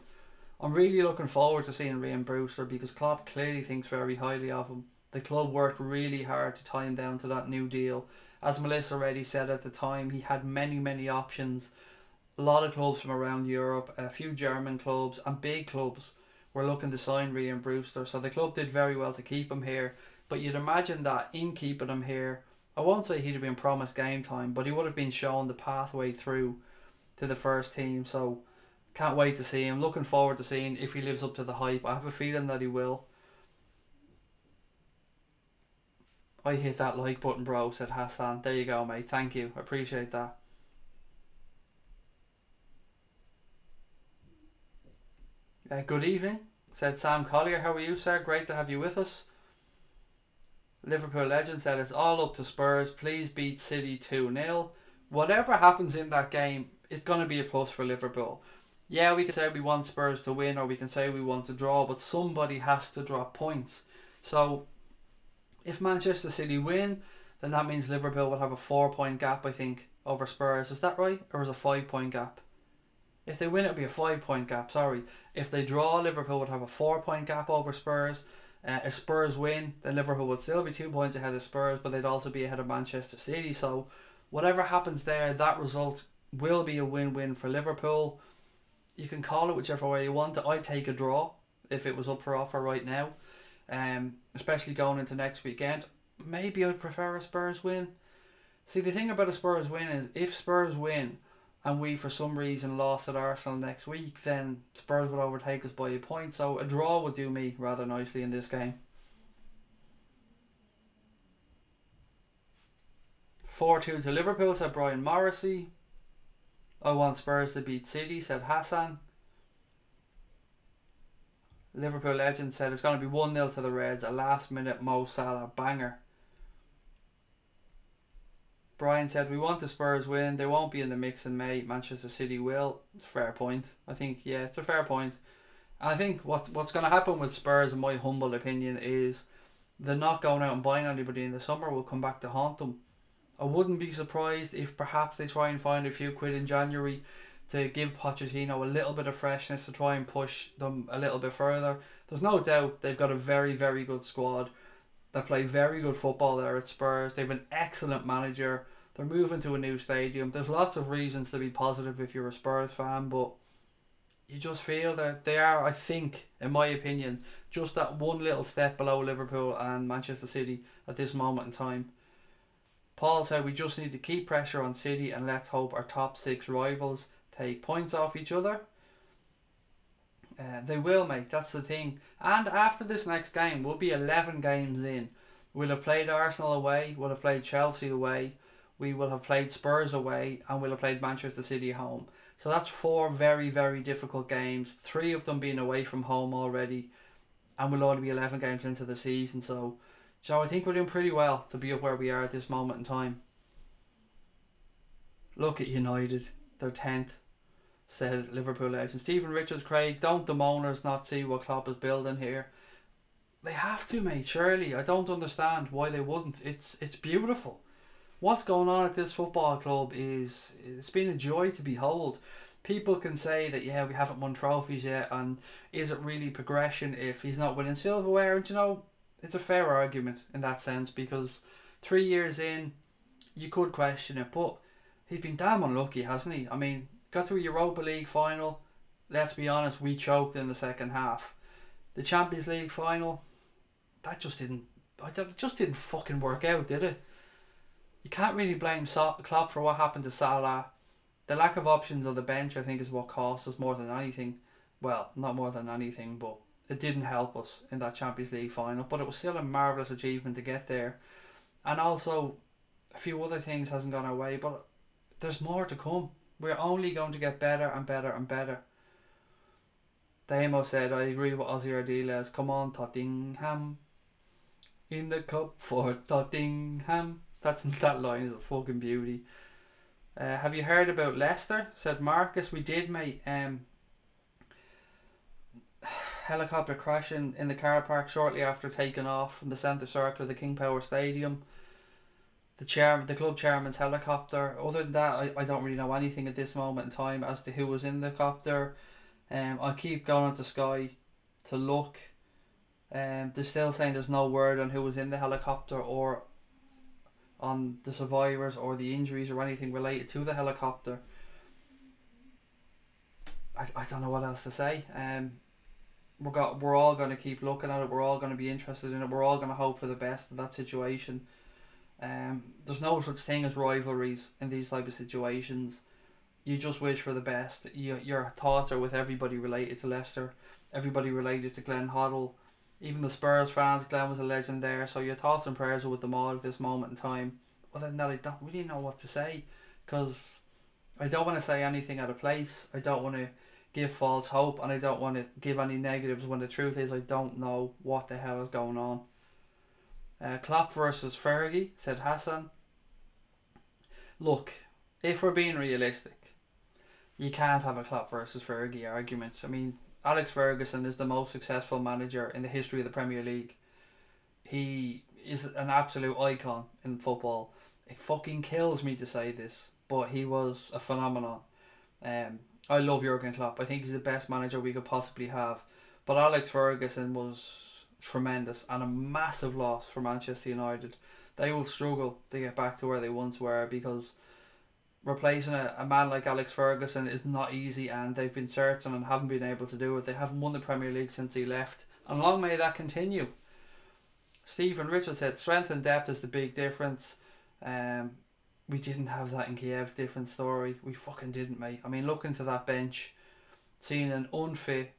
I'm really looking forward to seeing Ryan Brewster because Klopp clearly thinks very highly of him. The club worked really hard to tie him down to that new deal. As Melissa already said at the time, he had many options. A lot of clubs from around Europe, a few German clubs and big clubs were looking to sign Ryan Brewster. So the club did very well to keep him here. But you'd imagine that in keeping him here, I won't say he'd have been promised game time, but he would have been shown the pathway through to the first team. So can't wait to see him. Looking forward to seeing if he lives up to the hype. I have a feeling that he will. I hit that like button, bro, said Hassan. There you go, mate. Thank you. I appreciate that. Good evening, said Sam Collier. How are you, sir? Great to have you with us. Liverpool legend said, it's all up to Spurs. Please beat City 2-0. Whatever happens in that game, it's going to be a plus for Liverpool. Yeah, we can say we want Spurs to win or we can say we want to draw, but somebody has to drop points. So if Manchester City win, then that means Liverpool will have a 4-point gap, I think, over Spurs. Is that right? Or is it a 5-point gap? If they win, it'll be a 5-point gap, sorry. If they draw, Liverpool would have a 4-point gap over Spurs. If Spurs win, then Liverpool would still be 2 points ahead of Spurs, but they'd also be ahead of Manchester City. So whatever happens there, that result will be a win-win for Liverpool. You can call it whichever way you want. I'd take a draw if it was up for offer right now, especially going into next weekend. Maybe I'd prefer a Spurs win. See, the thing about a Spurs win is if Spurs win and we for some reason lost at Arsenal next week, then Spurs would overtake us by a point. So a draw would do me rather nicely in this game. 4-2 to Liverpool, said Brian Morrissey. I want Spurs to beat City, said Hassan. Liverpool Legend said it's going to be 1-0 to the Reds, a last minute Mo Salah banger. Brian said, we want the Spurs win. They won't be in the mix in May. Manchester City will. It's a fair point. I think, yeah, it's a fair point. And I think what's going to happen with Spurs, in my humble opinion, is they're not going out and buying anybody in the summer. Will come back to haunt them. I wouldn't be surprised if perhaps they try and find a few quid in January to give Pochettino a little bit of freshness to try and push them a little bit further. There's no doubt they've got a very, very good squad. They play very good football there at Spurs. They have an excellent manager. They're moving to a new stadium. There's lots of reasons to be positive if you're a Spurs fan, but you just feel that they are, I think, in my opinion, just that one little step below Liverpool and Manchester City at this moment in time. Paul said, we just need to keep pressure on City and let's hope our top 6 rivals take points off each other. They will, mate. That's the thing. And after this next game, we'll be 11 games in. We'll have played Arsenal away. We'll have played Chelsea away. We will have played Spurs away. And we'll have played Manchester City home. So that's 4 very, very difficult games. 3 of them being away from home already. And we'll only be 11 games into the season. So I think we're doing pretty well to be up where we are at this moment in time. Look at United. They're 10th. Said Liverpool Legend. Stephen Richards, Craig, don't the moaners not see what Klopp is building here? They have to, mate, surely. I don't understand why they wouldn't. It's beautiful. What's going on at this football club is, it's been a joy to behold. People can say that, yeah, we haven't won trophies yet, and is it really progression if he's not winning silverware? And you know, it's a fair argument in that sense, because 3 years in, you could question it, but he's been damn unlucky, hasn't he? I mean, got to a Europa League final. Let's be honest, we choked in the second half. The Champions League final, that just didn't fucking work out, did it? You can't really blame Klopp for what happened to Salah. The lack of options on the bench, I think, is what cost us more than anything. Well, not more than anything, but it didn't help us in that Champions League final. But it was still a marvellous achievement to get there. And also, a few other things hasn't gone our way, but there's more to come. We're only going to get better and better and better. Damo said, I agree with Ozzy Ardiles. Come on, Tottenham. In the cup for Tottenham. That line is a fucking beauty. Have you heard about Leicester? Said Marcus. We did, mate. Helicopter crashing in the car park shortly after taking off from the centre circle of the King Power Stadium. The club chairman's helicopter. Other than that, I don't really know anything at this moment in time as to who was in the copter. I'll keep going onto Sky to look. They're still saying there's no word on who was in the helicopter or on the survivors or the injuries or anything related to the helicopter. I don't know what else to say. We're all going to keep looking at it. We're all going to be interested in it. We're all going to hope for the best in that situation. There's no such thing as rivalries in these type of situations. You just wish for the best. Your thoughts are with everybody related to Leicester, everybody related to Glenn Hoddle, even the Spurs fans. Glenn was a legend there, so your thoughts and prayers are with them all at this moment in time. Other than that, I don't really know what to say, because I don't want to say anything out of place. I don't want to give false hope, and I don't want to give any negatives when the truth is I don't know what the hell is going on. Klopp versus Fergie, said Hassan. Look, if we're being realistic, you can't have a Klopp versus Fergie argument. I mean, Alex Ferguson is the most successful manager in the history of the Premier League. He is an absolute icon in football. It fucking kills me to say this, but he was a phenomenon. I love Jurgen Klopp. I think he's the best manager we could possibly have. But Alex Ferguson was tremendous and a massive loss for Manchester United. They will struggle to get back to where they once were, because replacing a man like Alex Ferguson is not easy, and they've been searching and haven't been able to do it. They haven't won the Premier League since he left, and long may that continue. Stephen Richards said strength and depth is the big difference. We didn't have that in Kiev. Different story. We fucking didn't, mate. I mean, look into that bench, seeing an unfit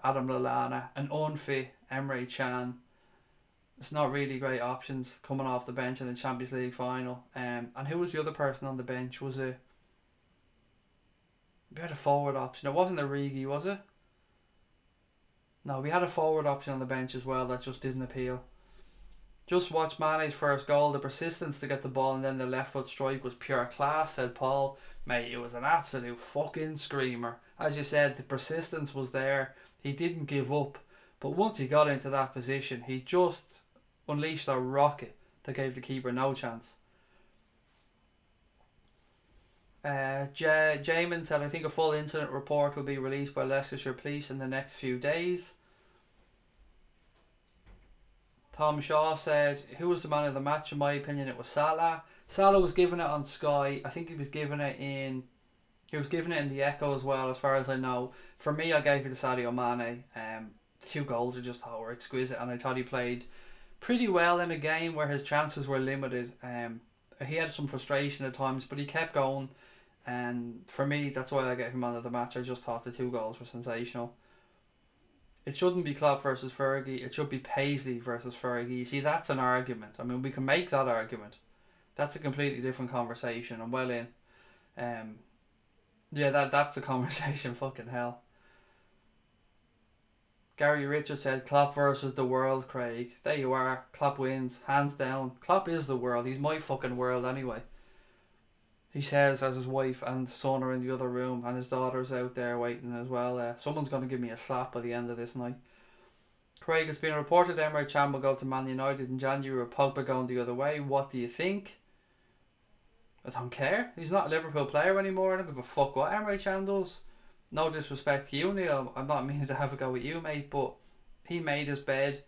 Adam Lallana, an unfit Emre Can. It's not really great options coming off the bench in the Champions League final. And who was the other person on the bench? Was it? We had a forward option. It wasn't Origi, was it? No, we had a forward option on the bench as well that just didn't appeal. Just watch Mane's first goal. The persistence to get the ball and then the left foot strike was pure class, said Paul. Mate, it was an absolute fucking screamer. As you said, the persistence was there. He didn't give up. But once he got into that position, he just unleashed a rocket that gave the keeper no chance. Jamin said, I think a full incident report will be released by Leicestershire Police in the next few days. Tom Shaw said, who was the man of the match? In my opinion, it was Salah. Salah was given it on Sky. I think he was given it in the Echo as well, as far as I know. For me, I gave it to Sadio Mane. The 2 goals I just thought were exquisite, and I thought he played pretty well in a game where his chances were limited. He had some frustration at times, but he kept going. And for me, that's why I gave him man of the match. I just thought the 2 goals were sensational. It shouldn't be Klopp versus Fergie. It should be Paisley versus Fergie. You see, that's an argument. I mean, we can make that argument. That's a completely different conversation. I'm well in. Yeah, that's a conversation. Fucking hell. Gary Richards said, Klopp versus the world, Craig. There you are. Klopp wins. Hands down. Klopp is the world. He's my fucking world anyway. He says as his wife and son are in the other room and his daughter's out there waiting as well. Someone's going to give me a slap by the end of this night. Craig, it's been reported Emre Can will go to Man United in January with Pogba going the other way. What do you think? I don't care. He's not a Liverpool player anymore. I don't give a fuck what Emre Can does. No disrespect to you, Neil. I'm not meaning to have a go with you, mate, but he made his bed.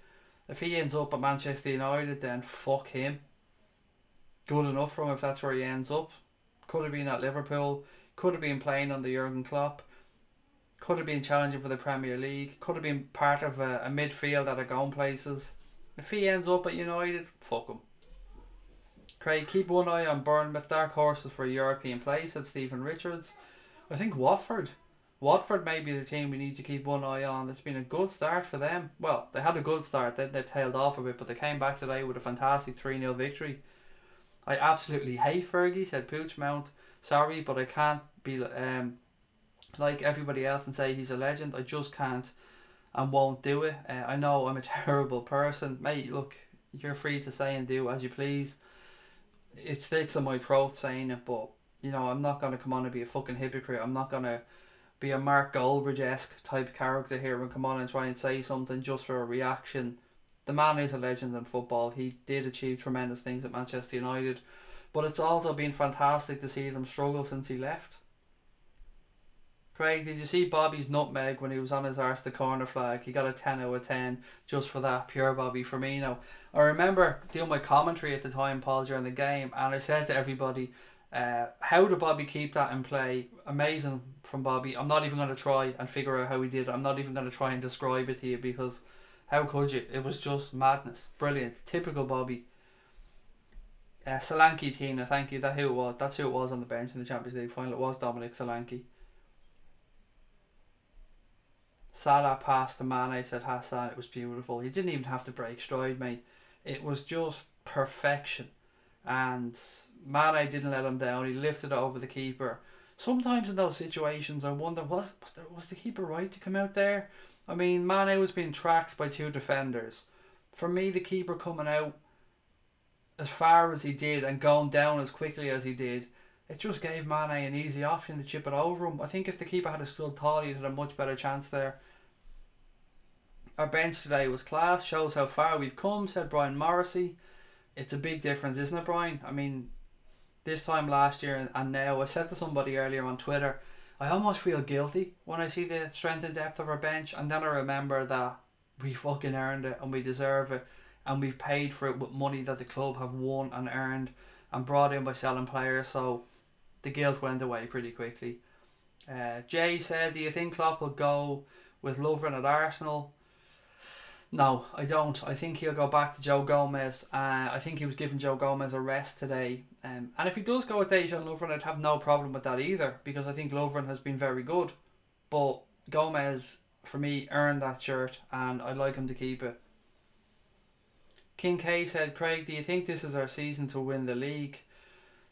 If he ends up at Manchester United, then fuck him. Good enough for him if that's where he ends up. Could have been at Liverpool. Could have been playing under Jurgen Klopp. Could have been challenging for the Premier League. Could have been part of a midfield that are going places. If he ends up at United, fuck him. Craig, keep one eye on Bournemouth. Dark horses for a European place, said Stephen Richards. I think Watford may be the team we need to keep one eye on. It's been a good start for them. Well, they had a good start. They've tailed off a bit, but they came back today with a fantastic 3-0 victory. I absolutely hate Fergie, said Pooch Mount. Sorry, but I can't be like everybody else and say he's a legend. I just can't and won't do it. I know I'm a terrible person. Mate, look, you're free to say and do as you please. It sticks in my throat saying it, but, you know, I'm not going to come on and be a fucking hypocrite. I'm not going to be a Mark Goldbridge-esque type character here and come on and try and say something just for a reaction. The man is a legend in football. He did achieve tremendous things at Manchester United, but it's also been fantastic to see them struggle since he left. Craig, did you see Bobby's nutmeg when he was on his arse the corner flag? He got a 10 out of 10 just for that. Pure Bobby Firmino. I remember doing my commentary at the time, Paul, during the game, and I said to everybody, how did Bobby keep that in play? Amazing from Bobby. I'm not even going to try and figure out how he did it. I'm not even going to try and describe it to you because how could you? It was just madness. Brilliant. Typical Bobby. Solanke, Tina, thank you. That's who it was on the bench in the Champions League final. It was Dominic Solanke. Salah passed to Mane, said Hassan. It was beautiful. He didn't even have to break stride, mate. It was just perfection. And Mane didn't let him down. He lifted it over the keeper. Sometimes in those situations I wonder, was the keeper right to come out there? I mean, Mane was being tracked by 2 defenders. For me, the keeper coming out as far as he did and going down as quickly as he did, it just gave Mane an easy option to chip it over him. I think if the keeper had stood tall, he'd had a much better chance there. Our bench today was class. Shows how far we've come, said Brian Morrissey. It's a big difference, isn't it, Brian? I mean, this time last year and now, I said to somebody earlier on Twitter, I almost feel guilty when I see the strength and depth of our bench, and then I remember that we fucking earned it and we deserve it, and we've paid for it with money that the club have won and earned and brought in by selling players, so the guilt went away pretty quickly. Jay said, do you think Klopp will go with Lovren at Arsenal? No, I don't. I think he'll go back to Joe Gomez. I think he was giving Joe Gomez a rest today. And if he does go with Dejan Lovren, I'd have no problem with that either, because I think Lovren has been very good. But Gomez, for me, earned that shirt, and I'd like him to keep it. King K said, Craig, do you think this is our season to win the league?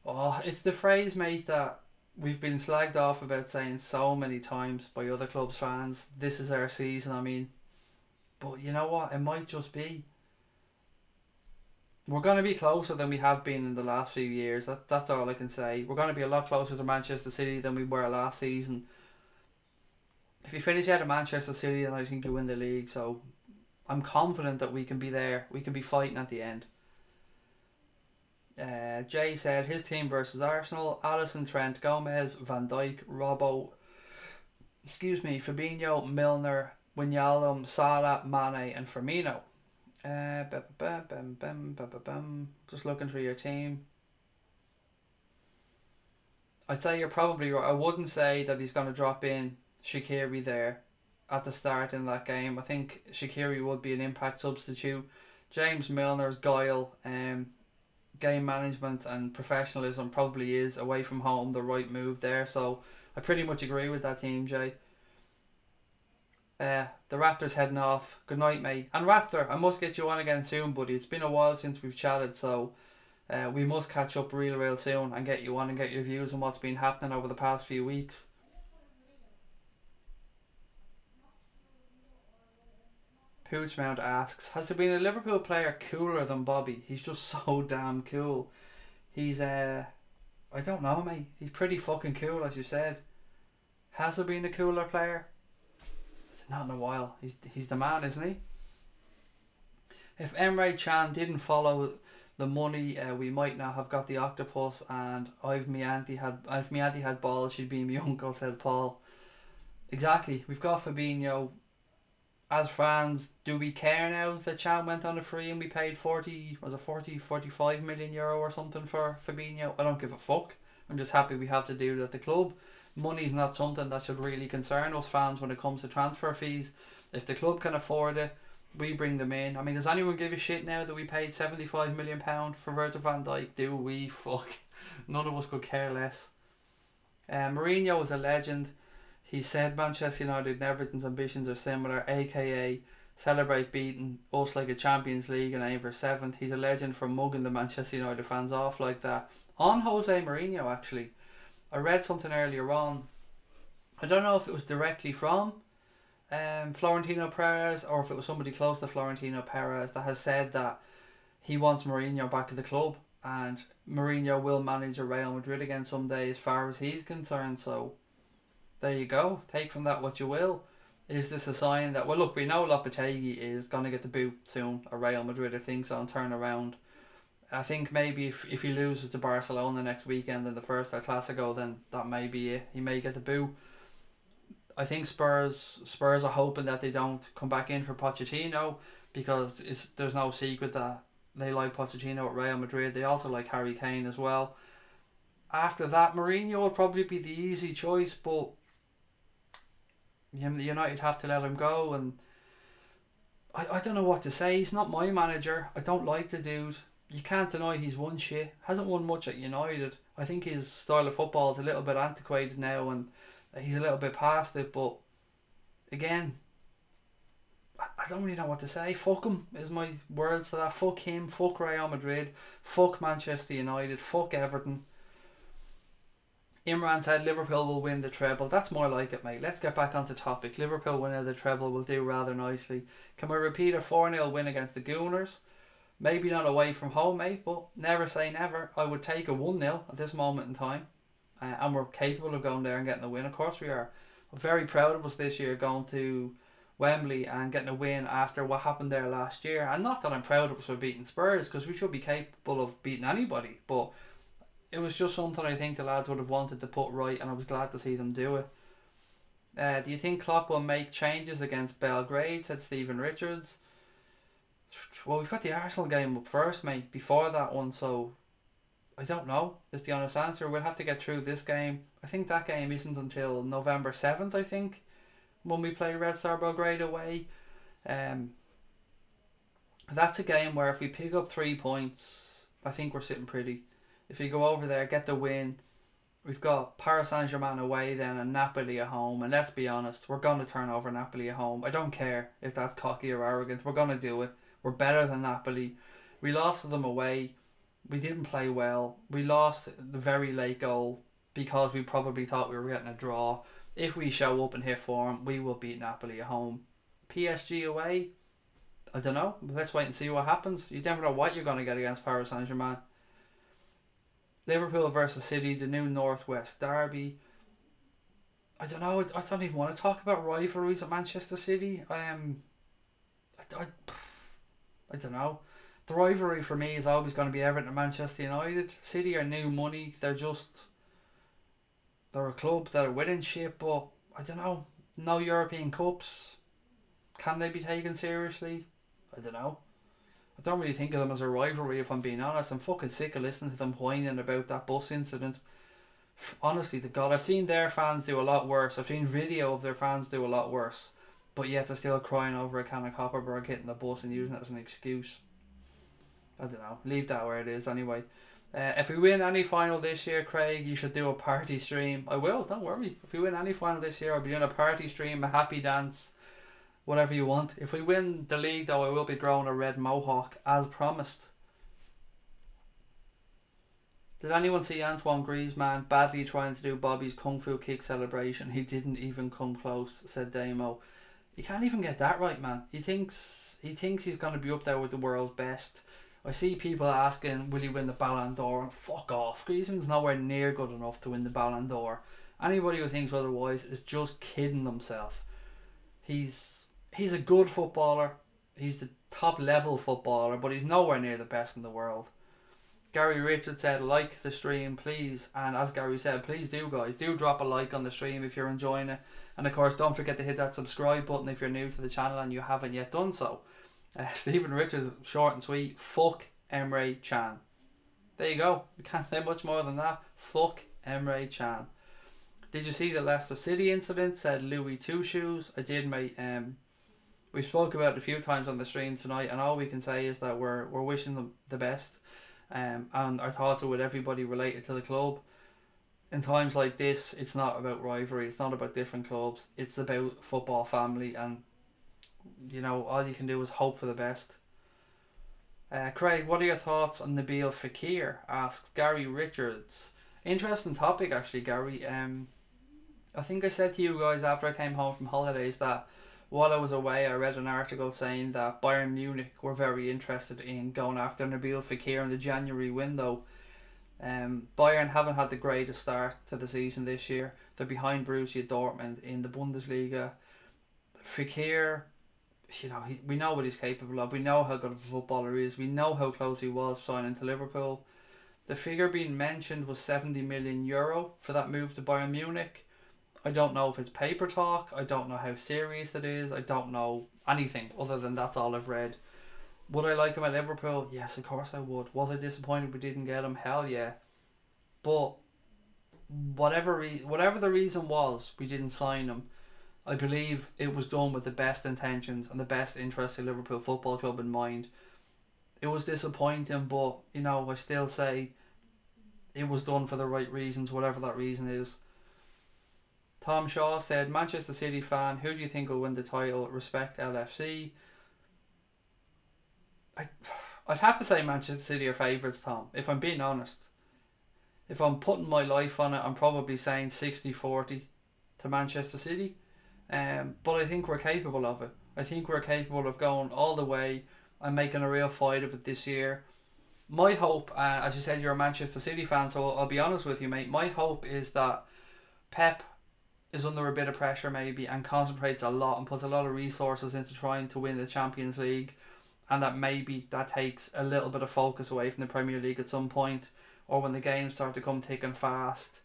Oh, it's the phrase, mate, that we've been slagged off about saying so many times by other clubs' fans. This is our season. I mean, But you know what? It might just be. We're going to be closer than we have been in the last few years. That's all I can say. We're going to be a lot closer to Manchester City than we were last season. If you finish out of Manchester City, then I think you win the league. So I'm confident that we can be there. We can be fighting at the end. Jay said his team versus Arsenal: Alisson, Trent, Gomez, Van Dijk, Fabinho, Milner, Wijnaldum, Salah, Mane and Firmino. Just looking through your team. I'd say you're probably right. I wouldn't say that he's going to drop in Shaqiri there at the start in that game. I think Shaqiri would be an impact substitute. James Milner's guile, game management and professionalism probably is away from home the right move there. So I pretty much agree with that team, Jay. The Raptors heading off. Good night, mate. And Raptor, I must get you on again soon, buddy. It's been a while since we've chatted, so we must catch up real soon and get you on and get your views on what's been happening over the past few weeks. Poochmount asks, has there been a Liverpool player cooler than Bobby? He's just so damn cool. He's I don't know, mate. He's pretty fucking cool, as you said. Has there been a cooler player? Not in a while. He's the man, isn't he? If Emre Can didn't follow the money, we might not have got the octopus. And if me auntie had balls, she'd be my uncle, said Paul. Exactly. We've got Fabinho. As fans, do we care now that Can went on a free and we paid 45 million euro or something for Fabinho? I don't give a fuck. I'm just happy we have to do it at the club. Money's not something that should really concern us fans when it comes to transfer fees. If the club can afford it, we bring them in. I mean, does anyone give a shit now that we paid £75 million for Virgil van Dijk? Do we? Fuck. None of us could care less. Mourinho is a legend. He said Manchester United and Everton's ambitions are similar, aka celebrate beating us like a Champions League and aim for 7th. He's a legend for mugging the Manchester United fans off like that. On Jose Mourinho, actually, I read something earlier on. I don't know if it was directly from Florentino Perez or if it was somebody close to Florentino Perez that has said that he wants Mourinho back at the club and Mourinho will manage a Real Madrid again someday as far as he's concerned. So there you go. Take from that what you will. Is this a sign that, well, look, we know Lopetegui is going to get the boot soon at Real Madrid if things don't turn around. I think maybe if he loses to Barcelona next weekend in the first El Clasico, then that may be it. He may get the boo. I think Spurs are hoping that they don't come back in for Pochettino because there's no secret that they like Pochettino at Real Madrid. They also like Harry Kane as well. After that, Mourinho will probably be the easy choice, but United have to let him go, and I don't know what to say. He's not my manager. I don't like the dude. You can't deny he's won shit. Hasn't won much at United. I think his style of football is a little bit antiquated now and he's a little bit past it. But again, I don't really know what to say. Fuck him is my words to that. Fuck him. Fuck Real Madrid. Fuck Manchester United. Fuck Everton. Imran said Liverpool will win the treble. That's more like it, mate. Let's get back onto topic. Liverpool winning the treble will do rather nicely. Can we repeat a 4-0 win against the Gooners? Maybe not away from home, mate, but never say never. I would take a 1-0 at this moment in time. And we're capable of going there and getting a win. Of course we are. I'm very proud of us this year going to Wembley and getting a win after what happened there last year. And not that I'm proud of us for beating Spurs, because we should be capable of beating anybody. But it was just something I think the lads would have wanted to put right, and I was glad to see them do it. Do you think Klopp will make changes against Belgrade, said Stephen Richards. Well, we've got the Arsenal game up first, mate, before that one, so I don't know, is the honest answer. We'll have to get through this game. I think that game isn't until November 7th, I think, when we play Red Star Belgrade away. That's a game where if we pick up 3 points, I think we're sitting pretty. If we go over there, get the win, we've got Paris Saint-Germain away then and Napoli at home. And let's be honest, we're going to turn over Napoli at home. I don't care if that's cocky or arrogant. We're going to do it. We're better than Napoli. We lost to them away. We didn't play well. We lost the very late goal because we probably thought we were getting a draw. If we show up and hit form, we will beat Napoli at home. PSG away, I don't know. Let's wait and see what happens. You never know what you're going to get against Paris Saint-Germain. Liverpool versus City, the new Northwest derby. I don't know. I don't even want to talk about rivalries at Manchester City. I don't know. The rivalry for me is always going to be Everton and Manchester United. City are new money. They're a club that are winning shit, but I don't know. No European Cups. Can they be taken seriously? I don't know. I don't really think of them as a rivalry, if I'm being honest. I'm fucking sick of listening to them whining about that bus incident. Honestly to God, I've seen their fans do a lot worse. I've seen video of their fans do a lot worse. But yet they're still crying over a can of Copperberg hitting the bus and using it as an excuse. I don't know. Leave that where it is anyway. If we win any final this year, Craig, you should do a party stream. I will, don't worry. If we win any final this year, I'll be doing a party stream, a happy dance, whatever you want. If we win the league, though, I will be growing a red mohawk, as promised. Did anyone see Antoine Griezmann badly trying to do Bobby's Kung Fu kick celebration? He didn't even come close, said Damo. You can't even get that right, man. He thinks he's going to be up there with the world's best. I see people asking, will he win the Ballon d'Or? Fuck off. Griezmann's nowhere near good enough to win the Ballon d'Or. Anybody who thinks otherwise is just kidding themselves. He's a good footballer. He's the top level footballer, but he's nowhere near the best in the world. Gary Richard said, like the stream, please. And as Gary said, please do, guys. Do drop a like on the stream if you're enjoying it. And of course, don't forget to hit that subscribe button if you're new to the channel and you haven't yet done so. Stephen Richards, short and sweet. Fuck Emre Can. There you go. We can't say much more than that. Fuck Emre Can. Did you see the Leicester City incident? Said Louis Two Shoes. I did, mate. We spoke about it a few times on the stream tonight, and all we can say is that we're wishing them the best. And our thoughts are with everybody related to the club. In times like this, it's not about rivalry. It's not about different clubs. It's about football family, and you know, all you can do is hope for the best. Craig, what are your thoughts on Nabil Fekir? Asks Gary Richards. Interesting topic, actually, Gary. I think I said to you guys after I came home from holidays that while I was away, I read an article saying that Bayern Munich were very interested in going after Nabil Fekir in the January window. Bayern haven't had the greatest start to the season this year. They're behind Borussia Dortmund in the Bundesliga. Fekir, you know, we know what he's capable of. We know how good of a footballer he is. We know how close he was signing to Liverpool. The figure being mentioned was €70 million for that move to Bayern Munich. I don't know if it's paper talk. I don't know how serious it is. I don't know anything other than that's all I've read. Would I like him at Liverpool? Yes, of course I would. Was I disappointed we didn't get him? Hell yeah. But whatever the reason was, we didn't sign him. I believe it was done with the best intentions and the best interest of Liverpool Football Club in mind. It was disappointing, but you know, I still say it was done for the right reasons, whatever that reason is. Tom Shaw said, Manchester City fan, who do you think will win the title? Respect LFC. I'd have to say Manchester City are favourites, Tom, if I'm being honest. If I'm putting my life on it, I'm probably saying 60-40 to Manchester City. But I think we're capable of it. I think we're capable of going all the way and making a real fight of it this year. My hope, as you said, you're a Manchester City fan, so I'll be honest with you, mate. My hope is that Pep is under a bit of pressure maybe and concentrates a lot and puts a lot of resources into trying to win the Champions League, and that maybe that takes a little bit of focus away from the Premier League at some point, or when the games start to come thick and fast,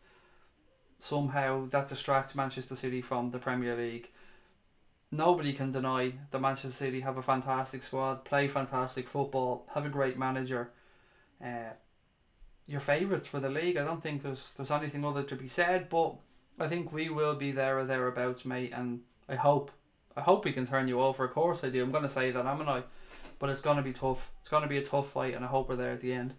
somehow that distracts Manchester City from the Premier League. Nobody can deny that Manchester City have a fantastic squad, play fantastic football, have a great manager. Your favourites for the league. I don't think there's anything other to be said, but I think we will be there or thereabouts, mate, and I hope we can turn you over. Of course I do. I'm going to say that, haven't I? But it's going to be tough. It's going to be a tough fight, and I hope we're there at the end.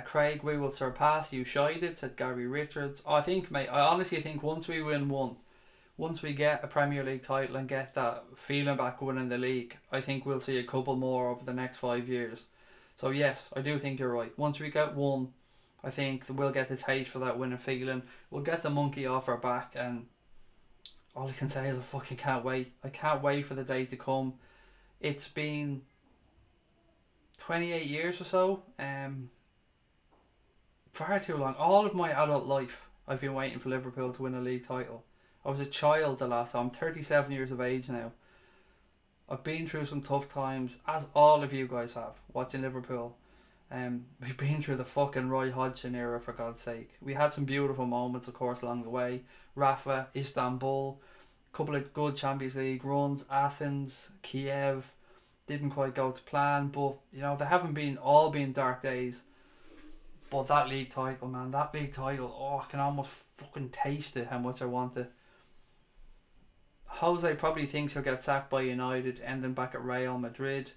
Craig, we will surpass you, shided, said Gary Richards. I think, mate, I honestly think once we win one, once we get a Premier League title and get that feeling back winning the league, I think we'll see a couple more over the next 5 years. So yes, I do think you're right. Once we get one, I think we'll get the taste for that winning feeling. We'll get the monkey off our back, and all I can say is I fucking can't wait. I can't wait for the day to come. It's been 28 years or so. Far too long. All of my adult life, I've been waiting for Liverpool to win a league title. I was a child the last time. I'm 37 years of age now. I've been through some tough times, as all of you guys have, watching Liverpool. We've been through the fucking Roy Hodgson era, for God's sake. We had some beautiful moments, of course, along the way. Rafa, Istanbul, couple of good Champions League runs, Athens, Kiev, didn't quite go to plan, but you know, they haven't been dark days. But that league title, man, that league title, oh, I can almost fucking taste it, how much I want it. Jose probably thinks he'll get sacked by United, ending back at Real Madrid.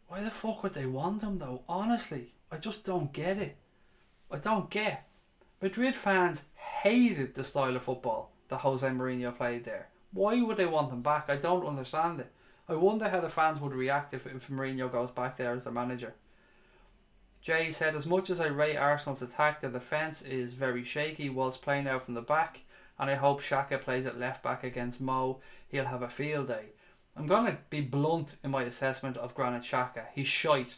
Why the fuck would they want him though? Honestly, I just don't get it. I don't get. Madrid fans hated the style of football that Jose Mourinho played there. Why would they want him back? I don't understand it. I wonder how the fans would react if Mourinho goes back there as their manager. Jay said, as much as I rate Arsenal's attack, their defence is very shaky whilst playing out from the back, and I hope Xhaka plays at left back against Mo. He'll have a field day. I'm going to be blunt in my assessment of Granit Xhaka. He's shite.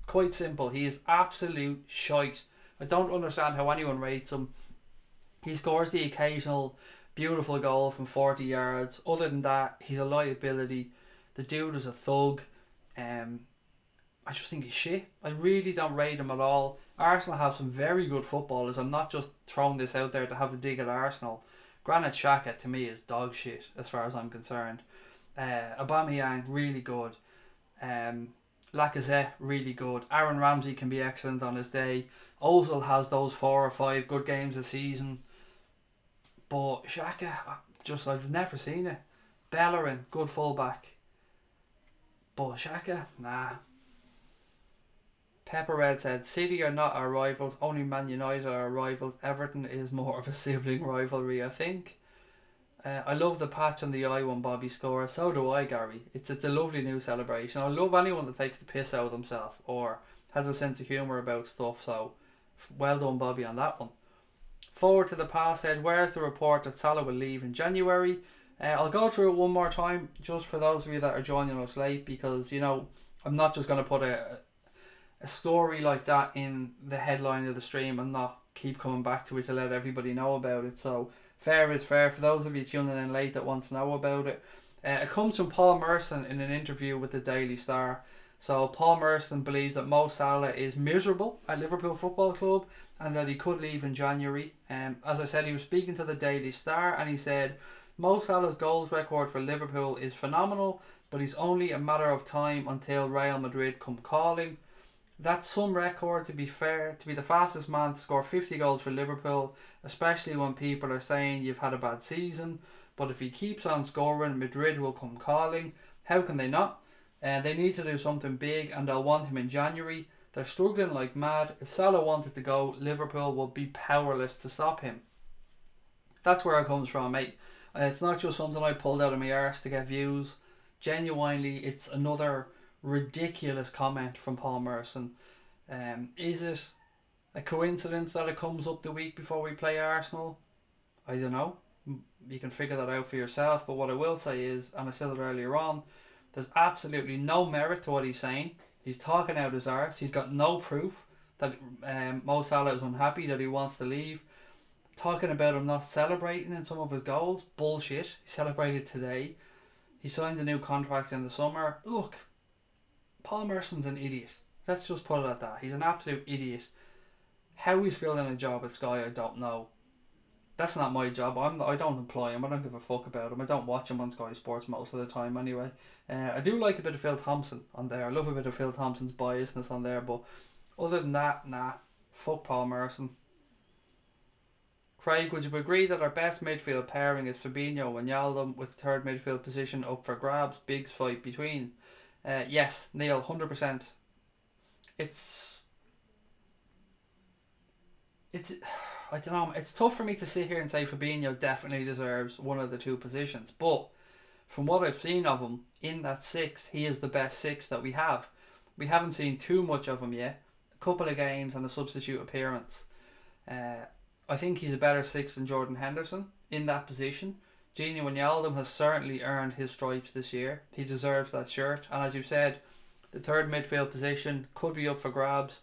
Quite simple. He is absolute shite. I don't understand how anyone rates him. He scores the occasional beautiful goal from 40 yards. Other than that, he's a liability. The dude is a thug. I just think he's shit. I really don't rate him at all. Arsenal have some very good footballers. I'm not just throwing this out there to have a dig at Arsenal. Granit Xhaka to me is dog shit as far as I'm concerned. Aubameyang really good. Lacazette really good. Aaron Ramsey can be excellent on his day. Ozil has those 4 or 5 good games a season. But Xhaka, I've never seen it. Bellerin, good fullback. But Xhaka, nah. Pepper Red said, City are not our rivals, only Man United are our rivals. Everton is more of a sibling rivalry, I think. I love the patch on the eye when Bobby scores. So do I, Gary. It's a lovely new celebration. I love anyone that takes the piss out of themselves or has a sense of humour about stuff. So well done, Bobby, on that one. Forward to the Past said, where's the report that Salah will leave in January? I'll go through it one more time just for those of you that are joining us late, because you know I'm not just going to put a story like that in the headline of the stream and not keep coming back to it to let everybody know about it. So fair is fair for those of you tuning in late that want to know about it. It comes from Paul Merson in an interview with the Daily Star. So Paul Merson believes that Mo Salah is miserable at Liverpool Football Club and that he could leave in January. As I said, he was speaking to the Daily Star and he said Mo Salah's goals record for Liverpool is phenomenal, but it's only a matter of time until Real Madrid come calling. That's some record, to be fair, to be the fastest man to score 50 goals for Liverpool, especially when people are saying you've had a bad season. But if he keeps on scoring, Madrid will come calling. How can they not? They need to do something big and they'll want him in January. They're struggling like mad. If Salah wanted to go, Liverpool will be powerless to stop him. That's where it comes from, mate. It's not just something I pulled out of my arse to get views. Genuinely, it's another ridiculous comment from Paul Merson. Is it a coincidence that it comes up the week before we play Arsenal? I don't know. You can figure that out for yourself. But what I will say is, and I said it earlier on, there's absolutely no merit to what he's saying. He's talking out his arse. He's got no proof that Mo Salah is unhappy, that he wants to leave. Talking about him not celebrating in some of his goals. Bullshit. He celebrated today. He signed a new contract in the summer. Look, Paul Merson's an idiot. Let's just put it at that. He's an absolute idiot. How he's filling a job at Sky, I don't know. That's not my job. I don't employ him. I don't give a fuck about him. I don't watch him on Sky Sports most of the time anyway. I do like a bit of Phil Thompson on there. I love a bit of Phil Thompson's biasness on there. But other than that, nah. Fuck Paul Merson. Craig, would you agree that our best midfield pairing is Fabinho and Wijnaldum with the third midfield position up for grabs? Big fight between. Yes, Neil, 100%. It's I don't know. It's tough for me to sit here and say Fabinho definitely deserves one of the two positions, but from what I've seen of him in that 6, he is the best 6 that we have. We haven't seen too much of him yet. A couple of games and a substitute appearance. I think he's a better 6 than Jordan Henderson in that position. Gini Wijnaldum has certainly earned his stripes this year. He deserves that shirt. And as you said, the third midfield position could be up for grabs.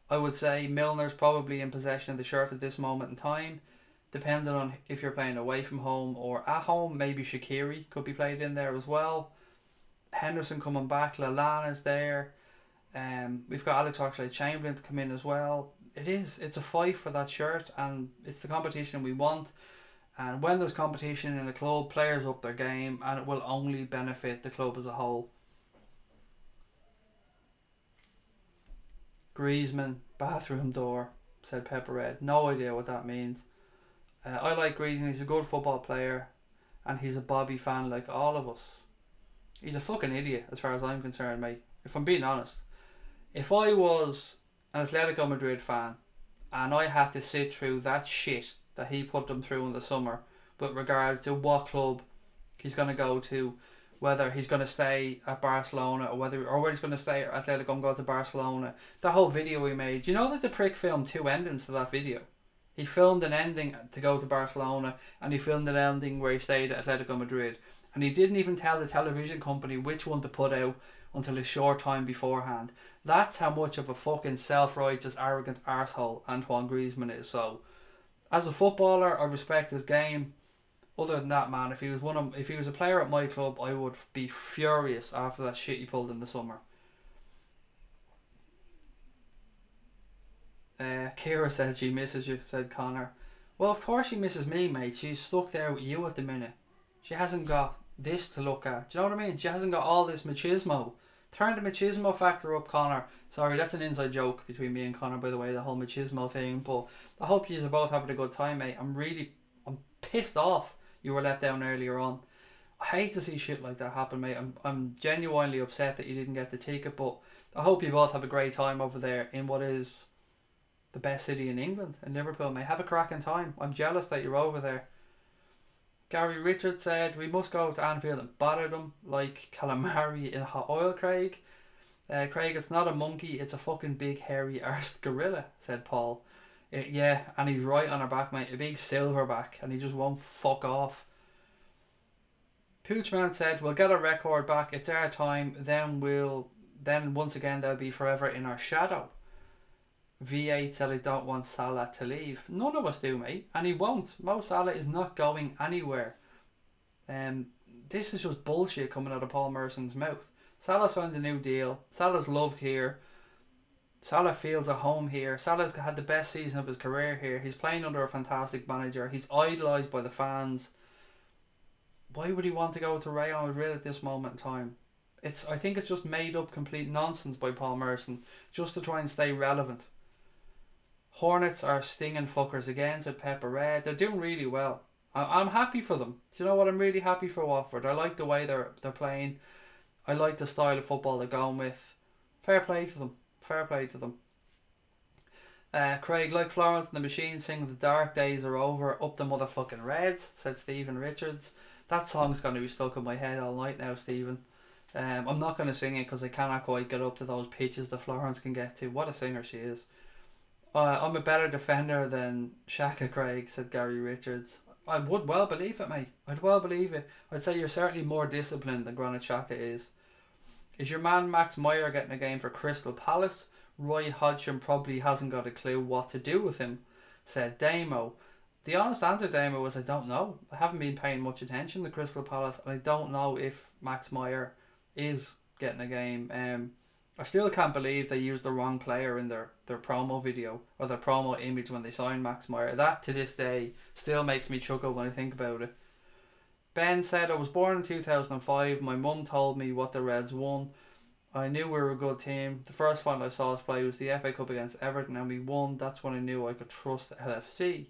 I would say Milner's probably in possession of the shirt at this moment in time. Depending on if you're playing away from home or at home, maybe Shaqiri could be played in there as well. Henderson coming back, Lallana's there. We've got Alex Oxlade-Chamberlain to come in as well. It's a fight for that shirt, and it's the competition we want. And when there's competition in a club, players up their game, and it will only benefit the club as a whole. Griezmann, bathroom door, said Pepper Red. No idea what that means. I like Griezmann. He's a good football player, and he's a Bobby fan like all of us. He's a fucking idiot as far as I'm concerned, mate. If I'm being honest. If I was an Atletico Madrid fan and I had to sit through that shit that he put them through in the summer with regards to what club he's going to go to, whether he's going to stay at Barcelona or whether he's going to stay at Atletico and go to Barcelona, that whole video he made, you know that the prick filmed two endings to that video? He filmed an ending to go to Barcelona and he filmed an ending where he stayed at Atletico Madrid, and he didn't even tell the television company which one to put out until a short time beforehand. That's how much of a fucking self-righteous, arrogant arsehole Antoine Griezmann is. So, as a footballer, I respect his game. Other than that, man, if he was a player at my club, I would be furious after that shit he pulled in the summer. Kira said she misses you, said Connor. Well, of course she misses me, mate. She's stuck there with you at the minute. She hasn't got this to look at. Do you know what I mean? She hasn't got all this machismo. Turn the machismo factor up, Connor. Sorry, that's an inside joke between me and Connor, by the way, the whole machismo thing. But I hope you are both having a good time, mate. I'm pissed off you were let down earlier on. I hate to see shit like that happen, mate. I'm genuinely upset that you didn't get the ticket, but I hope you both have a great time over there in what is the best city in England, in Liverpool, mate. Have a cracking time. I'm jealous that you're over there. Gary Richards said, we must go to Anfield and batter them like calamari in hot oil, Craig. Craig, it's not a monkey, it's a fucking big hairy arsed gorilla, said Paul. Yeah, and he's right on our back, mate. A big silverback, and he just won't fuck off. Poochman said, we'll get a record back, it's our time, then once again they'll be forever in our shadow. V8 said, I don't want Salah to leave. None of us do, mate, and he won't. Mo Salah is not going anywhere. This is just bullshit coming out of Paul Merson's mouth. Salah's found a new deal. Salah's loved here. Salah feels at home here. Salah's had the best season of his career here. He's playing under a fantastic manager. He's idolised by the fans. Why would he want to go to Real Madrid at this moment in time? I think it's just made up complete nonsense by Paul Merson just to try and stay relevant. Hornets are stinging fuckers again, said Pepper Red. They're doing really well. I'm happy for them. Do you know what? I'm really happy for Watford. I like the way they're playing. I like the style of football they're going with. Fair play to them. Fair play to them. Craig, like Florence and the Machine singing The Dark Days Are Over, Up the Motherfucking Reds, said Stephen Richards. That song's going to be stuck in my head all night now, Stephen. I'm not going to sing it because I cannot quite get up to those pitches that Florence can get to. What a singer she is. I'm a better defender than Shaka, Craig, said Gary Richards. I would well believe it, mate. I'd well believe it. I'd say you're certainly more disciplined than Granit Xhaka is. Is your man Max Meyer getting a game for Crystal Palace? Roy Hodgson probably hasn't got a clue what to do with him, said Damo. The honest answer, Damo, is I don't know. I haven't been paying much attention to Crystal Palace, and I don't know if Max Meyer is getting a game. I still can't believe they used the wrong player in their promo video or their promo image when they signed Max Meyer. That to this day still makes me chuckle when I think about it. Ben said, I was born in 2005. My mum told me what the Reds won. I knew we were a good team. The first final I saw us play was the FA Cup against Everton and we won. That's when I knew I could trust LFC.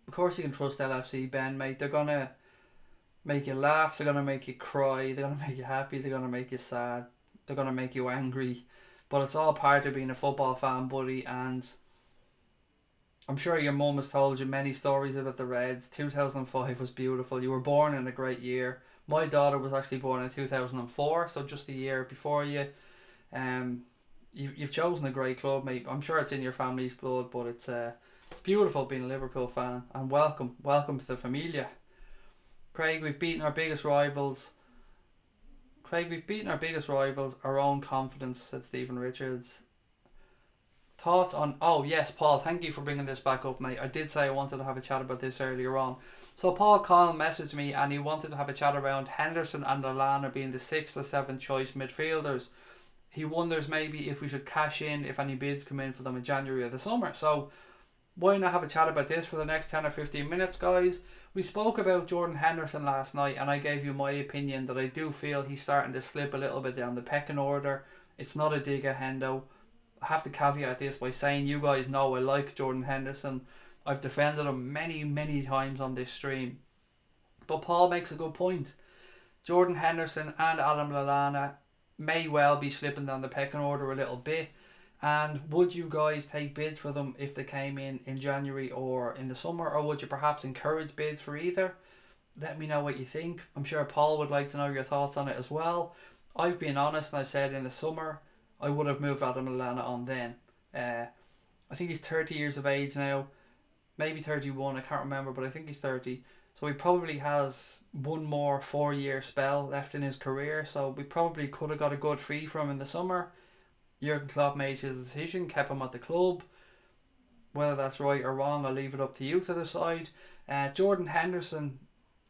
Of course you can trust LFC, Ben, mate. They're going to make you laugh, they're going to make you cry, they're going to make you happy, they're going to make you sad, they're going to make you angry. But it's all part of being a football fan, buddy, and I'm sure your mum has told you many stories about the Reds. 2005 was beautiful. You were born in a great year. My daughter was actually born in 2004, so just a year before you. You've chosen a great club, mate. I'm sure it's in your family's blood, but It's beautiful being a Liverpool fan, and welcome to the familia. Craig, we've beaten our biggest rivals. Our own confidence, said Stephen Richards. Thoughts on... Oh, yes, Paul, thank you for bringing this back up, mate. I did say I wanted to have a chat about this earlier on. So Paul Collin messaged me and he wanted to have a chat around Henderson and Lallana being the 6th or 7th choice midfielders. He wonders maybe if we should cash in if any bids come in for them in January or the summer. So why not have a chat about this for the next 10 or 15 minutes, guys? We spoke about Jordan Henderson last night and I gave you my opinion that I do feel he's starting to slip a little bit down the pecking order. It's not a dig at Hendo. I have to caveat this by saying you guys know I like Jordan Henderson. I've defended him many times on this stream. But Paul makes a good point. Jordan Henderson and Adam Lallana may well be slipping down the pecking order a little bit. And would you guys take bids for them if they came in January or in the summer? Or would you perhaps encourage bids for either? Let me know what you think. I'm sure Paul would like to know your thoughts on it as well. I've been honest and I said in the summer I would have moved Adam Lallana on then. I think he's 30 years of age now. Maybe 31, I can't remember, but I think he's 30. So he probably has one more 4-year spell left in his career. So we probably could have got a good fee from him in the summer. Jurgen Klopp made his decision, kept him at the club. Whether that's right or wrong, I'll leave it up to you to decide. Jordan Henderson,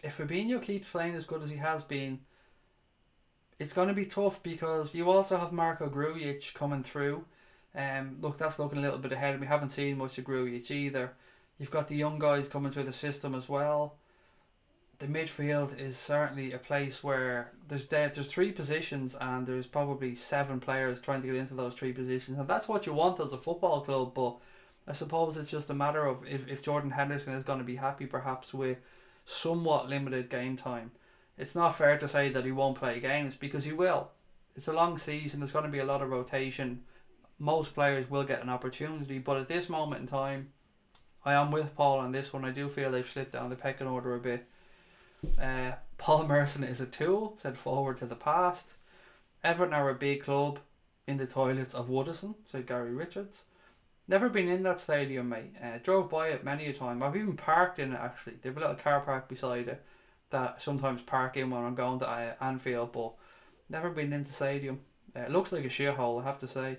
if Fabinho keeps playing as good as he has been, it's going to be tough because you also have Marko Grujic coming through. Look, that's looking a little bit ahead. We haven't seen much of Grujic either. You've got the young guys coming through the system as well. The midfield is certainly a place where there's 3 positions and there's probably 7 players trying to get into those 3 positions, and that's what you want as a football club. But I suppose it's just a matter of if Jordan Henderson is going to be happy perhaps with somewhat limited game time. It's not fair to say that he won't play games because he will. It's a long season, there's going to be a lot of rotation. Most players will get an opportunity, but at this moment in time I am with Paul on this one. I do feel they've slipped down the pecking order a bit. Paul Merson is a tool, said forward to the past. Everton are a big club in the toilets of Woodison, said Gary Richards. Never been in that stadium, mate. Drove by it many a time. I've even parked in it actually. They have a little car park beside it that I sometimes park in when I'm going to Anfield, but never been into the stadium. It looks like a shithole, I have to say.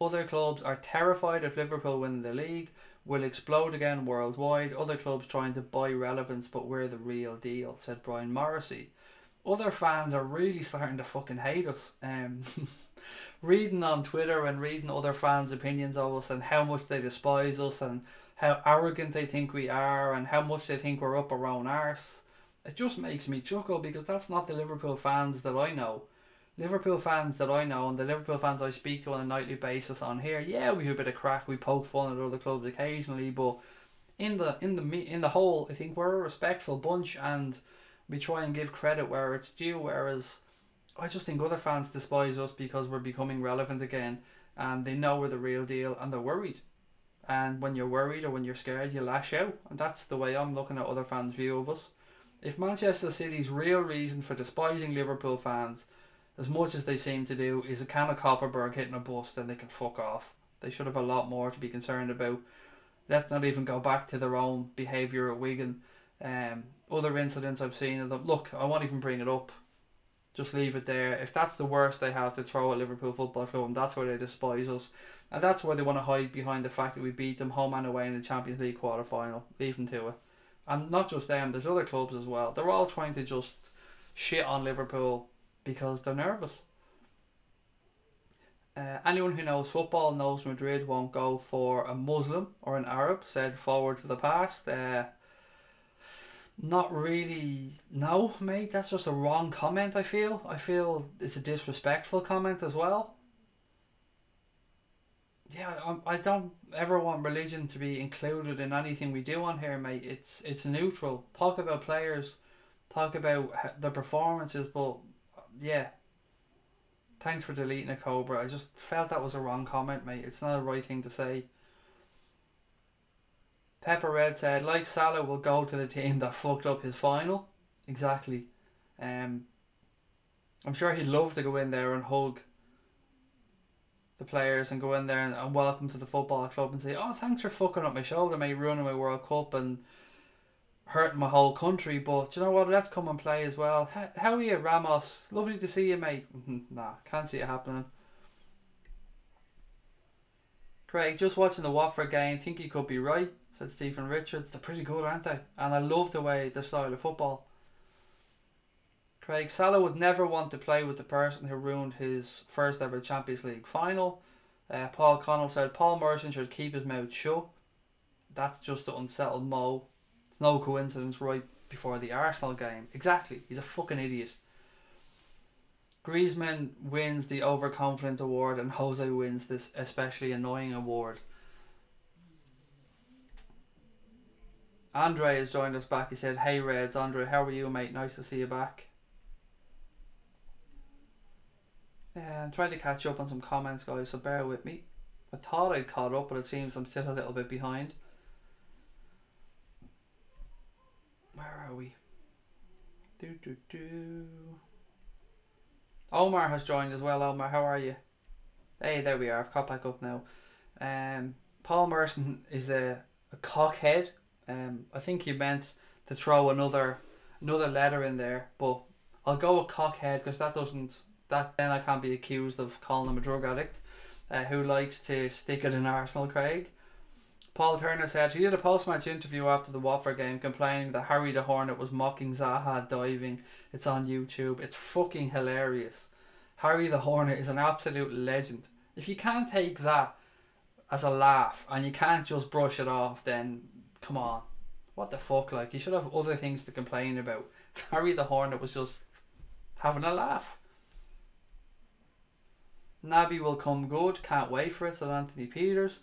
Other clubs are terrified if Liverpool win the league, will explode again worldwide. Other clubs trying to buy relevance, but we're the real deal, said Brian Morrissey. Other fans are really starting to fucking hate us. Reading on Twitter and reading other fans' opinions of us and how much they despise us and how arrogant they think we are and how much they think we're up our own arse. It just makes me chuckle because that's not the Liverpool fans that I know. Liverpool fans that I know and the Liverpool fans I speak to on a nightly basis on here, yeah, we have a bit of crack, we poke fun at other clubs occasionally, but in the whole, I think we're a respectful bunch and we try and give credit where it's due. Whereas I just think other fans despise us because we're becoming relevant again, and they know we're the real deal and they're worried. And when you're worried or when you're scared, you lash out, and that's the way I'm looking at other fans' view of us. If Manchester City's real reason for despising Liverpool fans as much as they seem to do is a can of Copperberg hitting a bus, then they can fuck off. They should have a lot more to be concerned about. Let's not even go back to their own behaviour at Wigan. Other incidents I've seen of them. Look, I won't even bring it up. Just leave it there. If that's the worst they have to throw at Liverpool Football Club, and that's why they despise us, and that's why they want to hide behind the fact that we beat them home and away in the Champions League quarter-final, leave them to it. And not just them, there's other clubs as well. They're all trying to just shit on Liverpool because they're nervous. Anyone who knows football knows Madrid won't go for a Muslim or an Arab, said forward to the past. Not really. No, mate, that's just a wrong comment, I feel it's a disrespectful comment as well. Yeah, I don't ever want religion to be included in anything we do on here, mate. It's neutral. Talk about players, talk about the performances, but yeah. Thanks for deleting it, Cobra. I just felt that was a wrong comment, mate. It's not the right thing to say. Pepper Red said, like Salah will go to the team that fucked up his final. Exactly. I'm sure he'd love to go in there and hug the players and go in there and welcome to the football club and say, oh, thanks for fucking up my shoulder, mate, ruining my World Cup and hurting my whole country, but you know what, let's come and play as well. How are you, Ramos? Lovely to see you, mate. Nah, can't see it happening. Craig, just watching the Watford game, think he could be right, said Stephen Richards. They're pretty good, aren't they? And I love the way their style of football. Craig, Salah would never want to play with the person who ruined his first ever Champions League final. Paul Connell said Paul Merson should keep his mouth shut. That's just to unsettle Mo. It's no coincidence right before the Arsenal game. Exactly, he's a fucking idiot. Griezmann wins the overconfident award and Jose wins this especially annoying award. Andre has joined us back. He said, hey Reds, Andre, how are you, mate? Nice to see you back. I'm trying to catch up on some comments, guys, so bear with me. I thought I'd caught up, but it seems I'm still a little bit behind. Where are we? Omar has joined as well. Omar, how are you? Hey, there we are. I've caught back up now. Paul Merson is a cockhead. I think he meant to throw another letter in there, but I'll go with cockhead because then I can't be accused of calling him a drug addict who likes to stick it in Arsenal, Craig. Paul Turner said he did a post-match interview after the Watford game complaining that Harry the Hornet was mocking Zaha diving. It's on YouTube. It's fucking hilarious. Harry the Hornet is an absolute legend. If you can't take that as a laugh and you can't just brush it off, then come on. What the fuck, like, you should have other things to complain about. Harry the Hornet was just having a laugh. Naby will come good, can't wait for it, said Anthony Peters.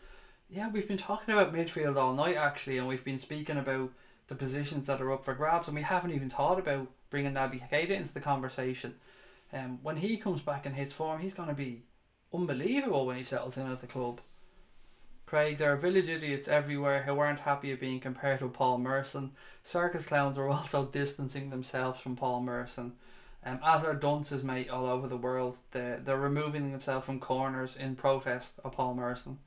Yeah, we've been talking about midfield all night actually, and we've been speaking about the positions that are up for grabs, and we haven't even thought about bringing Naby Keita into the conversation. When he comes back and hits form, he's going to be unbelievable when he settles in at the club. Craig, there are village idiots everywhere who aren't happy at being compared with Paul Merson. Circus clowns are also distancing themselves from Paul Merson. As are dunces, mate, all over the world. They're removing themselves from corners in protest of Paul Merson.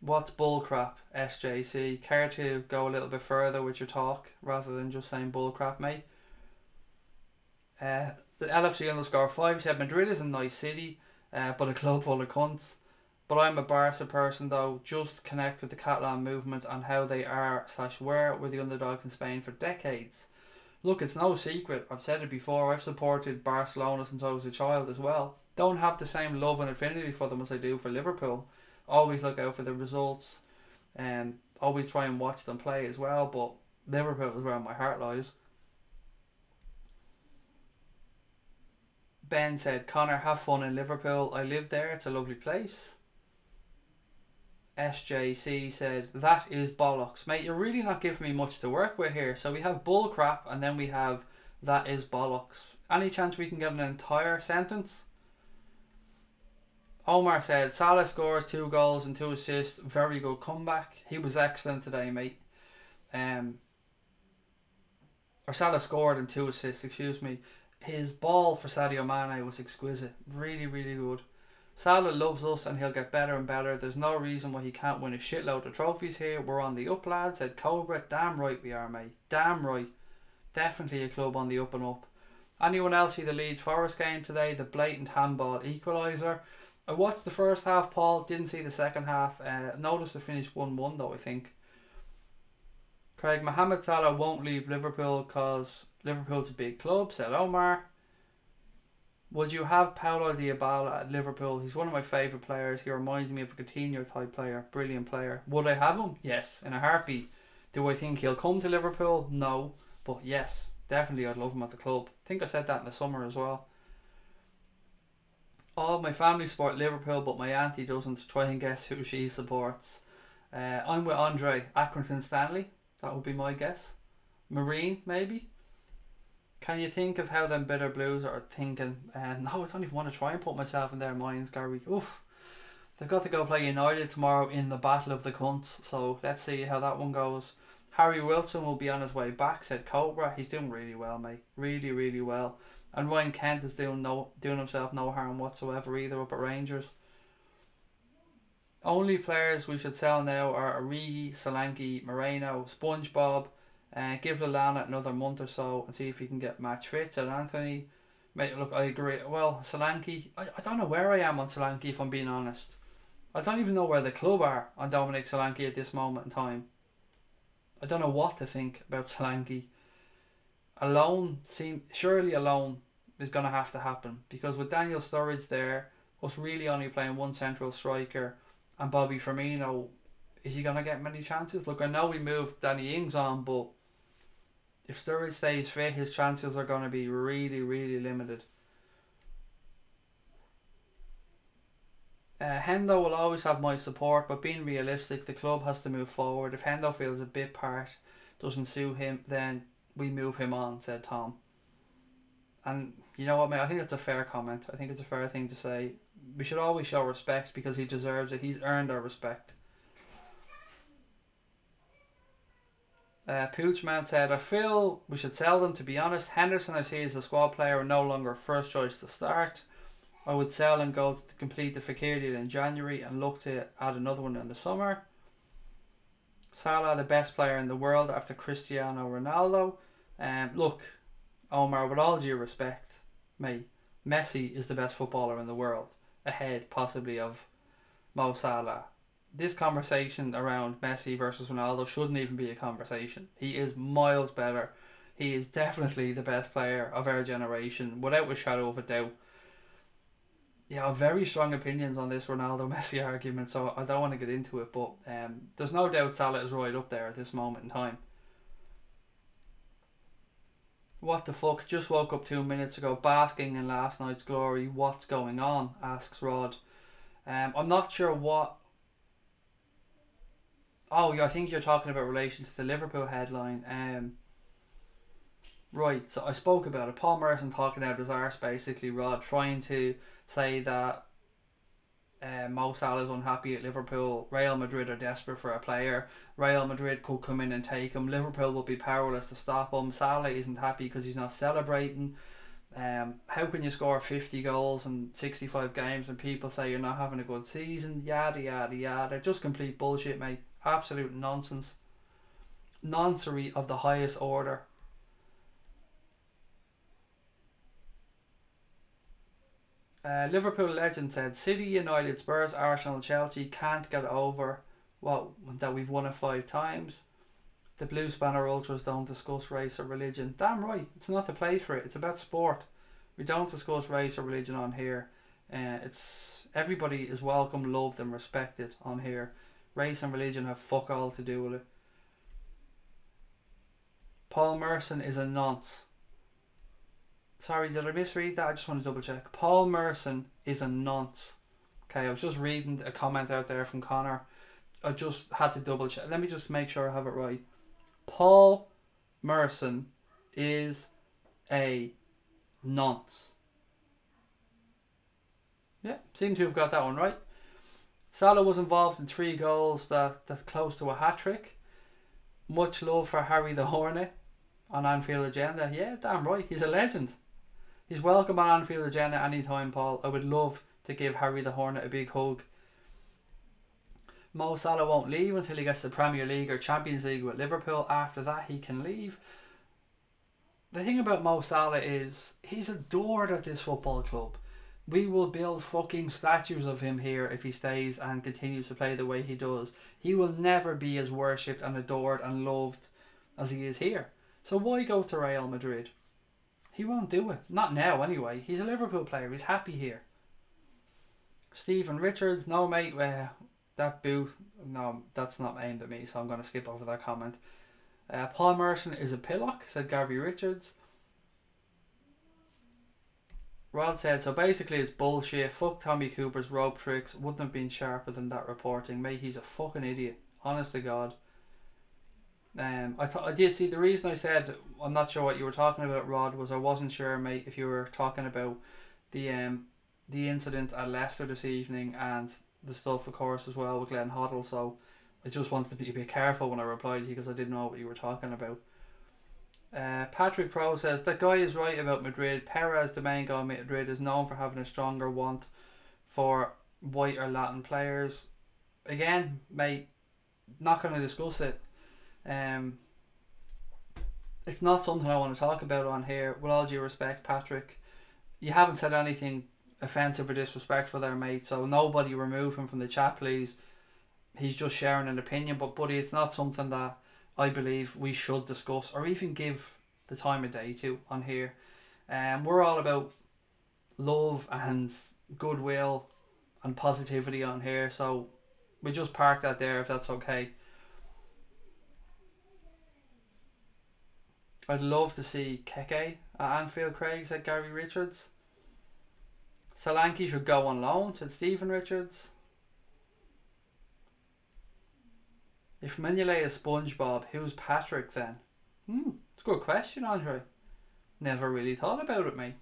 What's bullcrap, SJC? Care to go a little bit further with your talk rather than just saying bullcrap, mate? The LFC_5 said Madrid is a nice city, but a club full of cunts. But I'm a Barca person though. Just connect with the Catalan movement and how they are/were the underdogs in Spain for decades. Look, it's no secret. I've said it before. I've supported Barcelona since I was a child as well. Don't have the same love and affinity for them as I do for Liverpool. Always look out for the results and always try and watch them play as well. But Liverpool is where my heart lies. Ben said, Connor, have fun in Liverpool. I live there. It's a lovely place. SJC said, that is bollocks. Mate, you're really not giving me much to work with here. So we have bull crap and then we have that is bollocks. Any chance we can get an entire sentence? Omar said, Salah scores 2 goals and 2 assists. Very good comeback. He was excellent today, mate. Or Salah scored and 2 assists, excuse me. His ball for Sadio Mane was exquisite. Really, really good. Salah loves us and he'll get better and better. There's no reason why he can't win a shitload of trophies here. We're on the up, lad, said Cobra. Damn right we are, mate. Damn right. Definitely a club on the up and up. Anyone else see the Leeds Forest game today? The blatant handball equaliser. I watched the first half, Paul. Didn't see the second half. Noticed it finished 1-1 though, I think. Craig, Mohamed Salah won't leave Liverpool because Liverpool's a big club, said Omar. Would you have Paulo Dybala at Liverpool? He's one of my favourite players. He reminds me of a Coutinho type player. Brilliant player. Would I have him? Yes, in a heartbeat. Do I think he'll come to Liverpool? No. But yes, definitely I'd love him at the club. I think I said that in the summer as well. All my family support Liverpool, but my auntie doesn't. Try and guess who she supports. I'm with Andre. Accrington Stanley. That would be my guess. Marine, maybe. Can you think of how them bitter blues are thinking? No, I don't even want to try and put myself in their minds, Gary. Oof. They've got to go play United tomorrow in the Battle of the Cunts, so let's see how that one goes. Harry Wilson will be on his way back, said Cobra. He's doing really well, mate. Really, really well. And Ryan Kent is doing himself no harm whatsoever either up at Rangers. Only players we should sell now are Origi, Solanke, Moreno, SpongeBob. Give Lallana another month or so and see if he can get match fit. Said Anthony. Mate, look, I agree. Well, Solanke, I don't know where I am on Solanke if I'm being honest. I don't even know where the club are on Dominic Solanke at this moment in time. I don't know what to think about Solanke. Surely a loan is going to have to happen, because with Daniel Sturridge there, us really only playing one central striker, and Bobby Firmino, is he going to get many chances? Look, I know we moved Danny Ings on, but if Sturridge stays fit, his chances are going to be really, really limited. Hendo will always have my support, but being realistic, the club has to move forward. If Hendo feels a bit part doesn't suit him, then we move him on, said Tom. And you know what, mate, I think that's a fair comment. I think it's a fair thing to say. We should always show respect because he deserves it. He's earned our respect. Poochman said, I feel we should sell them, to be honest. Henderson I see as a squad player and no longer first choice to start. I would sell and go to complete the Fekir deal in January and look to add another one in the summer. Salah, the best player in the world after Cristiano Ronaldo. Look, Omar, with all due respect, mate, Messi is the best footballer in the world, ahead possibly of Mo Salah. This conversation around Messi versus Ronaldo shouldn't even be a conversation. He is miles better. He is definitely the best player of our generation, without a shadow of a doubt. Yeah, I have very strong opinions on this Ronaldo-Messi argument, so I don't want to get into it, but there's no doubt Salah is right up there at this moment in time. What the fuck? Just woke up 2 minutes ago, basking in last night's glory. What's going on? Asks Rod. I'm not sure what... Oh, I think you're talking about relation to the Liverpool headline. Right, so I spoke about it. Paul Merson talking out his arse, basically, Rod, trying to say that Mo Salah is unhappy at Liverpool. Real Madrid are desperate for a player. Real Madrid could come in and take him. Liverpool will be powerless to stop him. Salah isn't happy because he's not celebrating. How can you score 50 goals in 65 games and people say you're not having a good season? Yada yada yada. Just complete bullshit, mate. Absolute nonsense. Nonsense of the highest order. Liverpool legend said City, United, Spurs, Arsenal, Chelsea can't get over that we've won it 5 times. The Blue Spanner Ultras don't discuss race or religion. Damn right, it's not the place for it. It's about sport. We don't discuss race or religion on here. It's everybody is welcome, loved and respected on here. Race and religion have fuck all to do with it. Paul Merson is a nonce. Sorry, did I misread that? I just want to double check. Paul Merson is a nonce. Okay, I was just reading a comment out there from Connor. I just had to double check. Let me just make sure I have it right. Paul Merson is a nonce. Yeah, seem to have got that one right. Salah was involved in 3 goals that's close to a hat-trick. Much love for Harry the Hornet on Anfield Agenda. Yeah, damn right. He's a legend. He's welcome on Anfield Agenda anytime, Paul. I would love to give Harry the Hornet a big hug. Mo Salah won't leave until he gets the Premier League or Champions League with Liverpool. After that, he can leave. The thing about Mo Salah is he's adored at this football club. We will build fucking statues of him here if he stays and continues to play the way he does. He will never be as worshipped and adored and loved as he is here. So why go to Real Madrid? He won't do it. Not now anyway. He's a Liverpool player. He's happy here. Stephen Richards. No mate, that booth. No, that's not aimed at me, so I'm going to skip over that comment. Paul Merson is a pillock, said Gary Richards. Rod said, so basically it's bullshit. Fuck Tommy Cooper's rope tricks. Wouldn't have been sharper than that reporting. Mate, he's a fucking idiot. Honest to God. I did see the reason I said I'm not sure what you were talking about, Rod, was I wasn't sure, mate, if you were talking about the incident at Leicester this evening and the stuff, of course, as well with Glenn Hoddle. So I just wanted to be a bit careful when I replied to you because I didn't know what you were talking about. Patrick Pro says that guy is right about Madrid. Perez, the main guy in Madrid, is known for having a stronger want for white or Latin players. Again, mate, not going to discuss it. It's not something I want to talk about on here. With all due respect, Patrick, you haven't said anything offensive or disrespectful there, mate. So nobody remove him from the chat, please. He's just sharing an opinion, but buddy, it's not something that I believe we should discuss or even give the time of day to on here. We're all about love and goodwill and positivity on here, so we just park that there if that's okay. I'd love to see Keke at Anfield, Craig, said Gary Richards. Solanke should go on loan, said Stephen Richards. If Mignolet is SpongeBob, who's Patrick then? It's a good question, Andre. Never really thought about it, mate.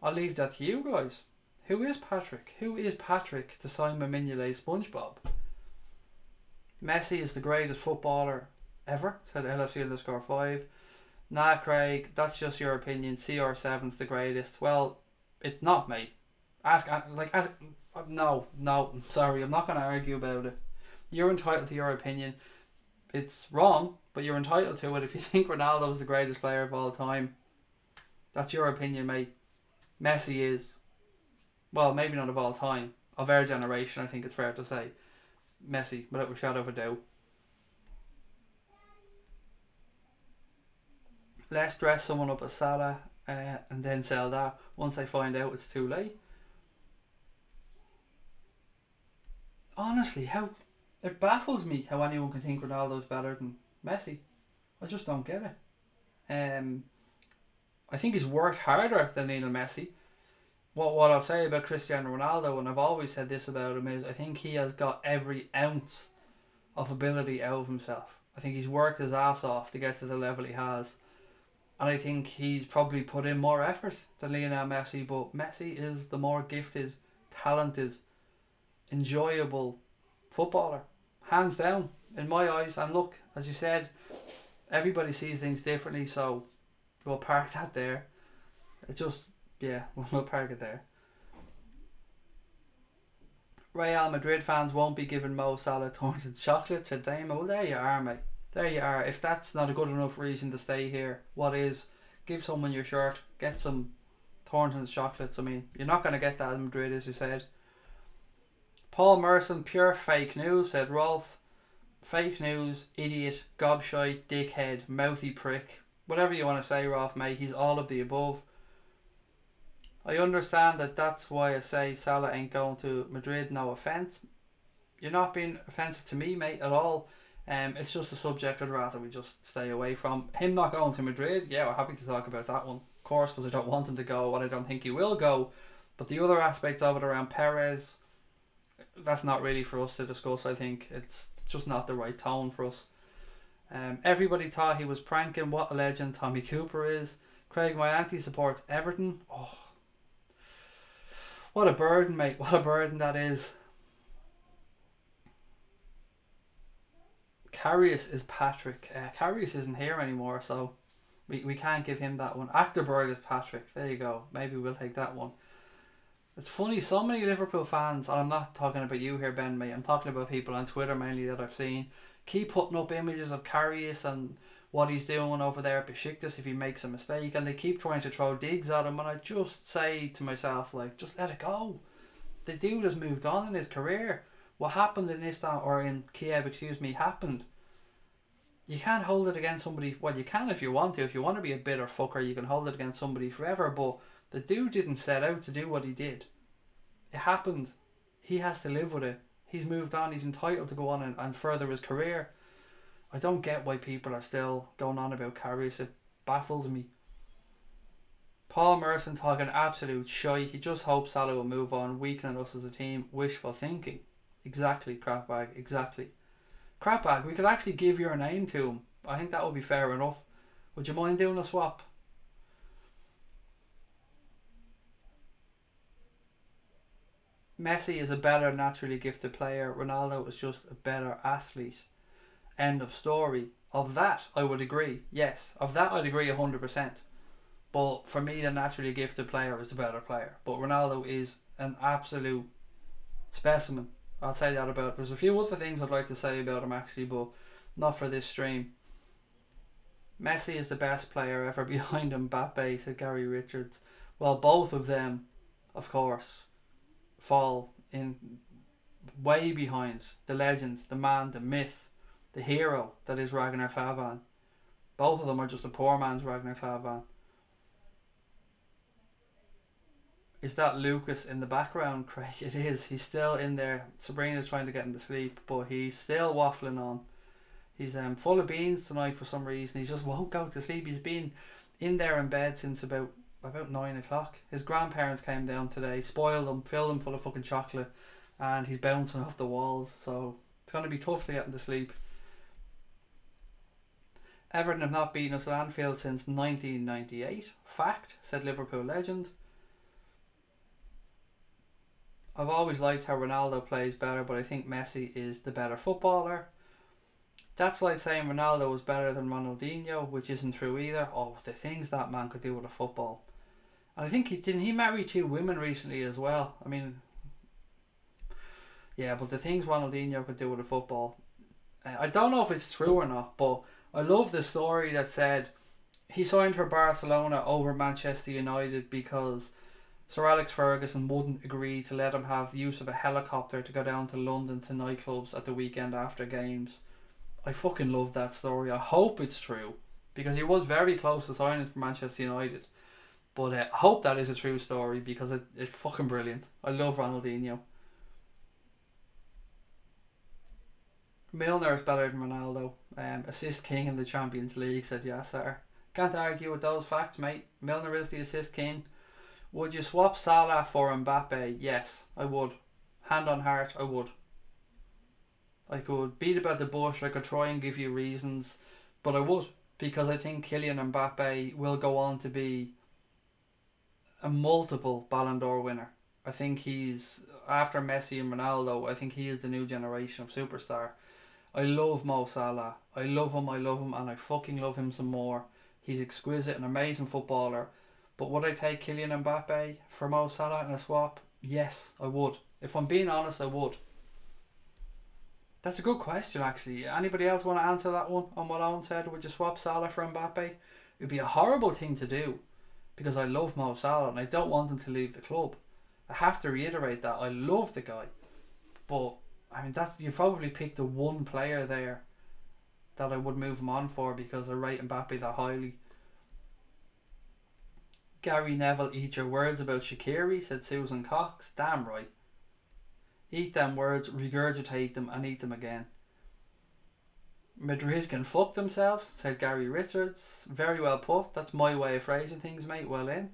I'll leave that to you guys. Who is Patrick? Who is Patrick to Simon Mignolet SpongeBob? Messi is the greatest footballer ever, said LFC_5. Nah, Craig, that's just your opinion. CR7's the greatest. Well, it's not, mate. No, sorry, I'm not going to argue about it. You're entitled to your opinion. It's wrong, but you're entitled to it. If you think Ronaldo's the greatest player of all time, that's your opinion, mate. Messi is, well, maybe not of all time, of our generation, I think it's fair to say. Messi, without a shadow of a doubt. Let's dress someone up as Salah and then sell that once they find out it's too late. Honestly, it baffles me how anyone can think Ronaldo's better than Messi. I just don't get it. I think he's worked harder than Lionel Messi. What I'll say about Cristiano Ronaldo, and I've always said this about him, is I think he has got every ounce of ability out of himself. I think he's worked his ass off to get to the level he has. And I think he's probably put in more effort than Lionel Messi, but Messi is the more gifted, talented, enjoyable footballer. Hands down, in my eyes. And look, as you said, everybody sees things differently, so we'll park that there. We'll park it there. Real Madrid fans won't be giving Mo Salah Thornton's chocolate, said Damo. Well, there you are, mate. There you are. If that's not a good enough reason to stay here, what is? Give someone your shirt. Get some Thornton's chocolates. I mean, you're not going to get that in Madrid, as you said. Paul Merson, pure fake news, said Rolf. Fake news, idiot, gobshite, dickhead, mouthy prick. Whatever you want to say, Rolf, mate. He's all of the above. I understand that's why I say Salah ain't going to Madrid. No offence. You're not being offensive to me, mate, at all. It's just a subject I'd rather we just stay away from. Him not going to Madrid, yeah, we're happy to talk about that one, of course, because I don't want him to go and I don't think he will go. But the other aspect of it around Perez, that's not really for us to discuss. I think it's just not the right tone for us. Everybody thought he was pranking. What a legend Tommy Cooper is. Craig, my auntie supports Everton. Oh, what a burden, mate. What a burden that is. Karius is Patrick. Karius isn't here anymore, so we can't give him that one. Achterberg is Patrick. There you go. Maybe we'll take that one. It's funny, so many Liverpool fans, and I'm not talking about you here, Ben, mate. I'm talking about people on Twitter mainly that I've seen, keep putting up images of Karius and what he's doing over there at Besiktas if he makes a mistake, and they keep trying to throw digs at him, and I just say to myself, like, just let it go. The dude has moved on in his career. What happened in Istanbul, or in Kiev, happened. You can't hold it against somebody. Well, you can if you want to. If you want to be a bitter fucker, you can hold it against somebody forever, but the dude didn't set out to do what he did. It happened. He has to live with it. He's moved on. He's entitled to go on and further his career. I don't get why people are still going on about Karius. It baffles me. Paul Merson talking absolute shite. He just hopes Salah will move on, weakening us as a team. Wishful thinking. Exactly, crapbag. Exactly. Crapbag, we could actually give your name to him. I think that would be fair enough. Would you mind doing a swap? Messi is a better naturally gifted player. Ronaldo is just a better athlete. End of story. Of that, I would agree. Yes, of that I'd agree 100%. But for me, the naturally gifted player is the better player. But Ronaldo is an absolute specimen. I'll say that about. There's a few other things I'd like to say about him actually, but not for this stream. Messi is the best player ever behind Mbappe, said Gary Richards. Well, both of them, of course, fall in way behind the legend, the man, the myth, the hero that is Ragnar Klavan. Both of them are just a poor man's Ragnar Klavan. Is that Lucas in the background, Craig? It is. He's still in there. Sabrina's trying to get him to sleep, but he's still waffling on. He's full of beans tonight for some reason. He just won't go to sleep. He's been in there in bed since about 9 o'clock. His grandparents came down today, spoiled him, filled him full of fucking chocolate, and he's bouncing off the walls. So it's going to be tough to get him to sleep. Everton have not beaten us at Anfield since 1998. Fact, said Liverpool legend. I've always liked how Ronaldo plays better, but I think Messi is the better footballer. That's like saying Ronaldo was better than Ronaldinho, which isn't true either. Oh, the things that man could do with a football. And I think he marry 2 women recently as well. I mean, yeah, but the things Ronaldinho could do with a football. I don't know if it's true or not, but I love the story that said he signed for Barcelona over Manchester United because Sir Alex Ferguson wouldn't agree to let him have use of a helicopter to go down to London to nightclubs at the weekend after games. I fucking love that story. I hope it's true, because he was very close to signing for Manchester United. But I hope that is a true story, because it's fucking brilliant. I love Ronaldinho. Milner is better than Ronaldo. Assist king in the Champions League, said Yasser. Can't argue with those facts, mate. Milner is the assist king. Would you swap Salah for Mbappe? Yes, I would. Hand on heart, I would. I could beat about the bush, I could try and give you reasons, but I would, because I think Kylian Mbappe will go on to be a multiple Ballon d'Or winner. I think he's, after Messi and Ronaldo, I think he is the new generation of superstar. I love Mo Salah. I love him, and I fucking love him some more. He's exquisite, an amazing footballer. But would I take Kylian Mbappe for Mo Salah in a swap? Yes, I would. If I'm being honest, I would. That's a good question, actually. Anybody else want to answer that one on what Owen said? Would you swap Salah for Mbappe? It would be a horrible thing to do, because I love Mo Salah and I don't want him to leave the club. I have to reiterate that. I love the guy. But, I mean, you probably picked the one player there that I would move him on for, because I rate Mbappe that highly. Gary Neville, eat your words about Shaqiri, said Susan Cox. Damn right. Eat them words, regurgitate them, and eat them again. Madrid can fuck themselves, said Gary Richards. Very well put. That's my way of phrasing things, mate. Well in.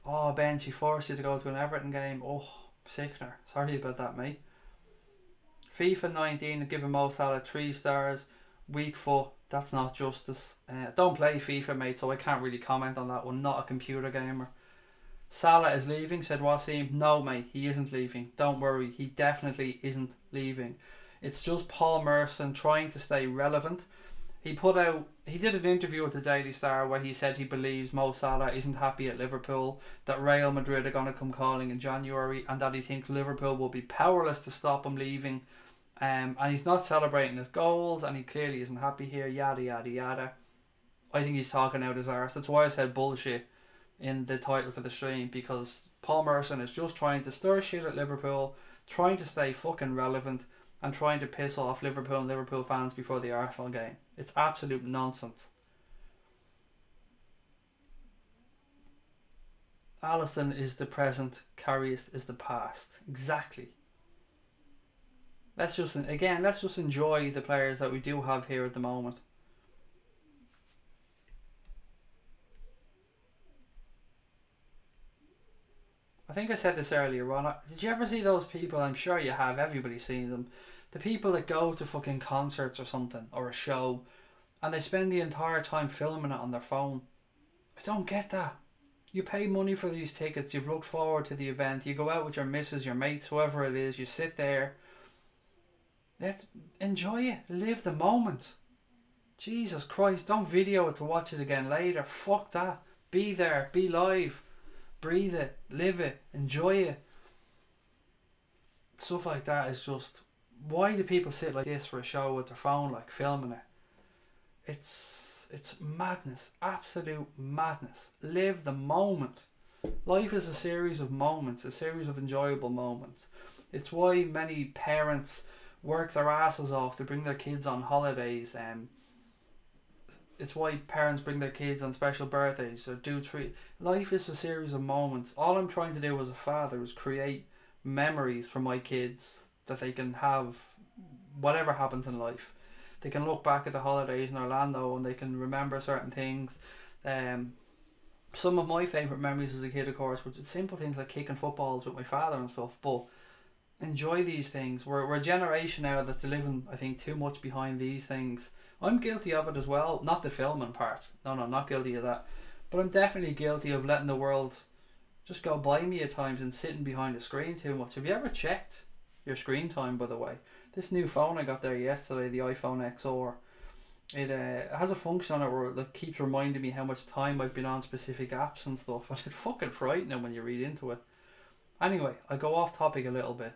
Oh, Ben, she forced you to go to an Everton game. Oh, sickener. Sorry about that, mate. FIFA 19 giving Mo Salah 3 stars. Weak foot. That's not justice. Don't play FIFA, mate, so I can't really comment on that one. Not a computer gamer. Salah is leaving, said Wasim. No, mate, he isn't leaving. Don't worry, he definitely isn't leaving. It's just Paul Merson trying to stay relevant. He did an interview with the Daily Star where he said he believes Mo Salah isn't happy at Liverpool, that Real Madrid are going to come calling in January, and that he thinks Liverpool will be powerless to stop him leaving. And he's not celebrating his goals, and he clearly isn't happy here, yada yada yada. I think he's talking out his arse. That's why I said bullshit in the title for the stream, because Paul Merson is just trying to stir shit at Liverpool, trying to stay fucking relevant, and trying to piss off Liverpool and Liverpool fans before the Arsenal game. It's absolute nonsense. Alisson is the present, Karius is the past. Exactly. Let's just enjoy the players that we do have here at the moment. I think I said this earlier, Ron. Did you ever see those people? I'm sure you have. Everybody's seen them. The people that go to fucking concerts or something, or a show, and they spend the entire time filming it on their phone. I don't get that. You pay money for these tickets. You've looked forward to the event. You go out with your missus, your mates, whoever it is. You sit there. Let's enjoy it. Live the moment. Jesus Christ, don't video it to watch it again later. Fuck that. Be there. Be live. Breathe it. Live it. Enjoy it. Stuff like that is just... Why do people sit like this for a show with their phone, like filming it? It's madness. Absolute madness. Live the moment. Life is a series of moments. A series of enjoyable moments. It's why many parents work their asses off to bring their kids on holidays. It's why parents bring their kids on special birthdays or do treat. Life is a series of moments. All I'm trying to do as a father is create memories for my kids that they can have whatever happens in life. They can look back at the holidays in Orlando and they can remember certain things. Some of my favourite memories as a kid, of course, which is simple things like kicking footballs with my father and stuff, but enjoy these things. We're a generation now that's living, I think, too much behind these things. I'm guilty of it as well. Not the filming part. No, not guilty of that. But I'm definitely guilty of letting the world just go by me at times and sitting behind a screen too much. Have you ever checked your screen time, by the way? This new phone I got there yesterday, the iPhone XR, it has a function on it where it keeps reminding me how much time I've been on specific apps and stuff. And it's fucking frightening when you read into it. Anyway, I go off topic a little bit.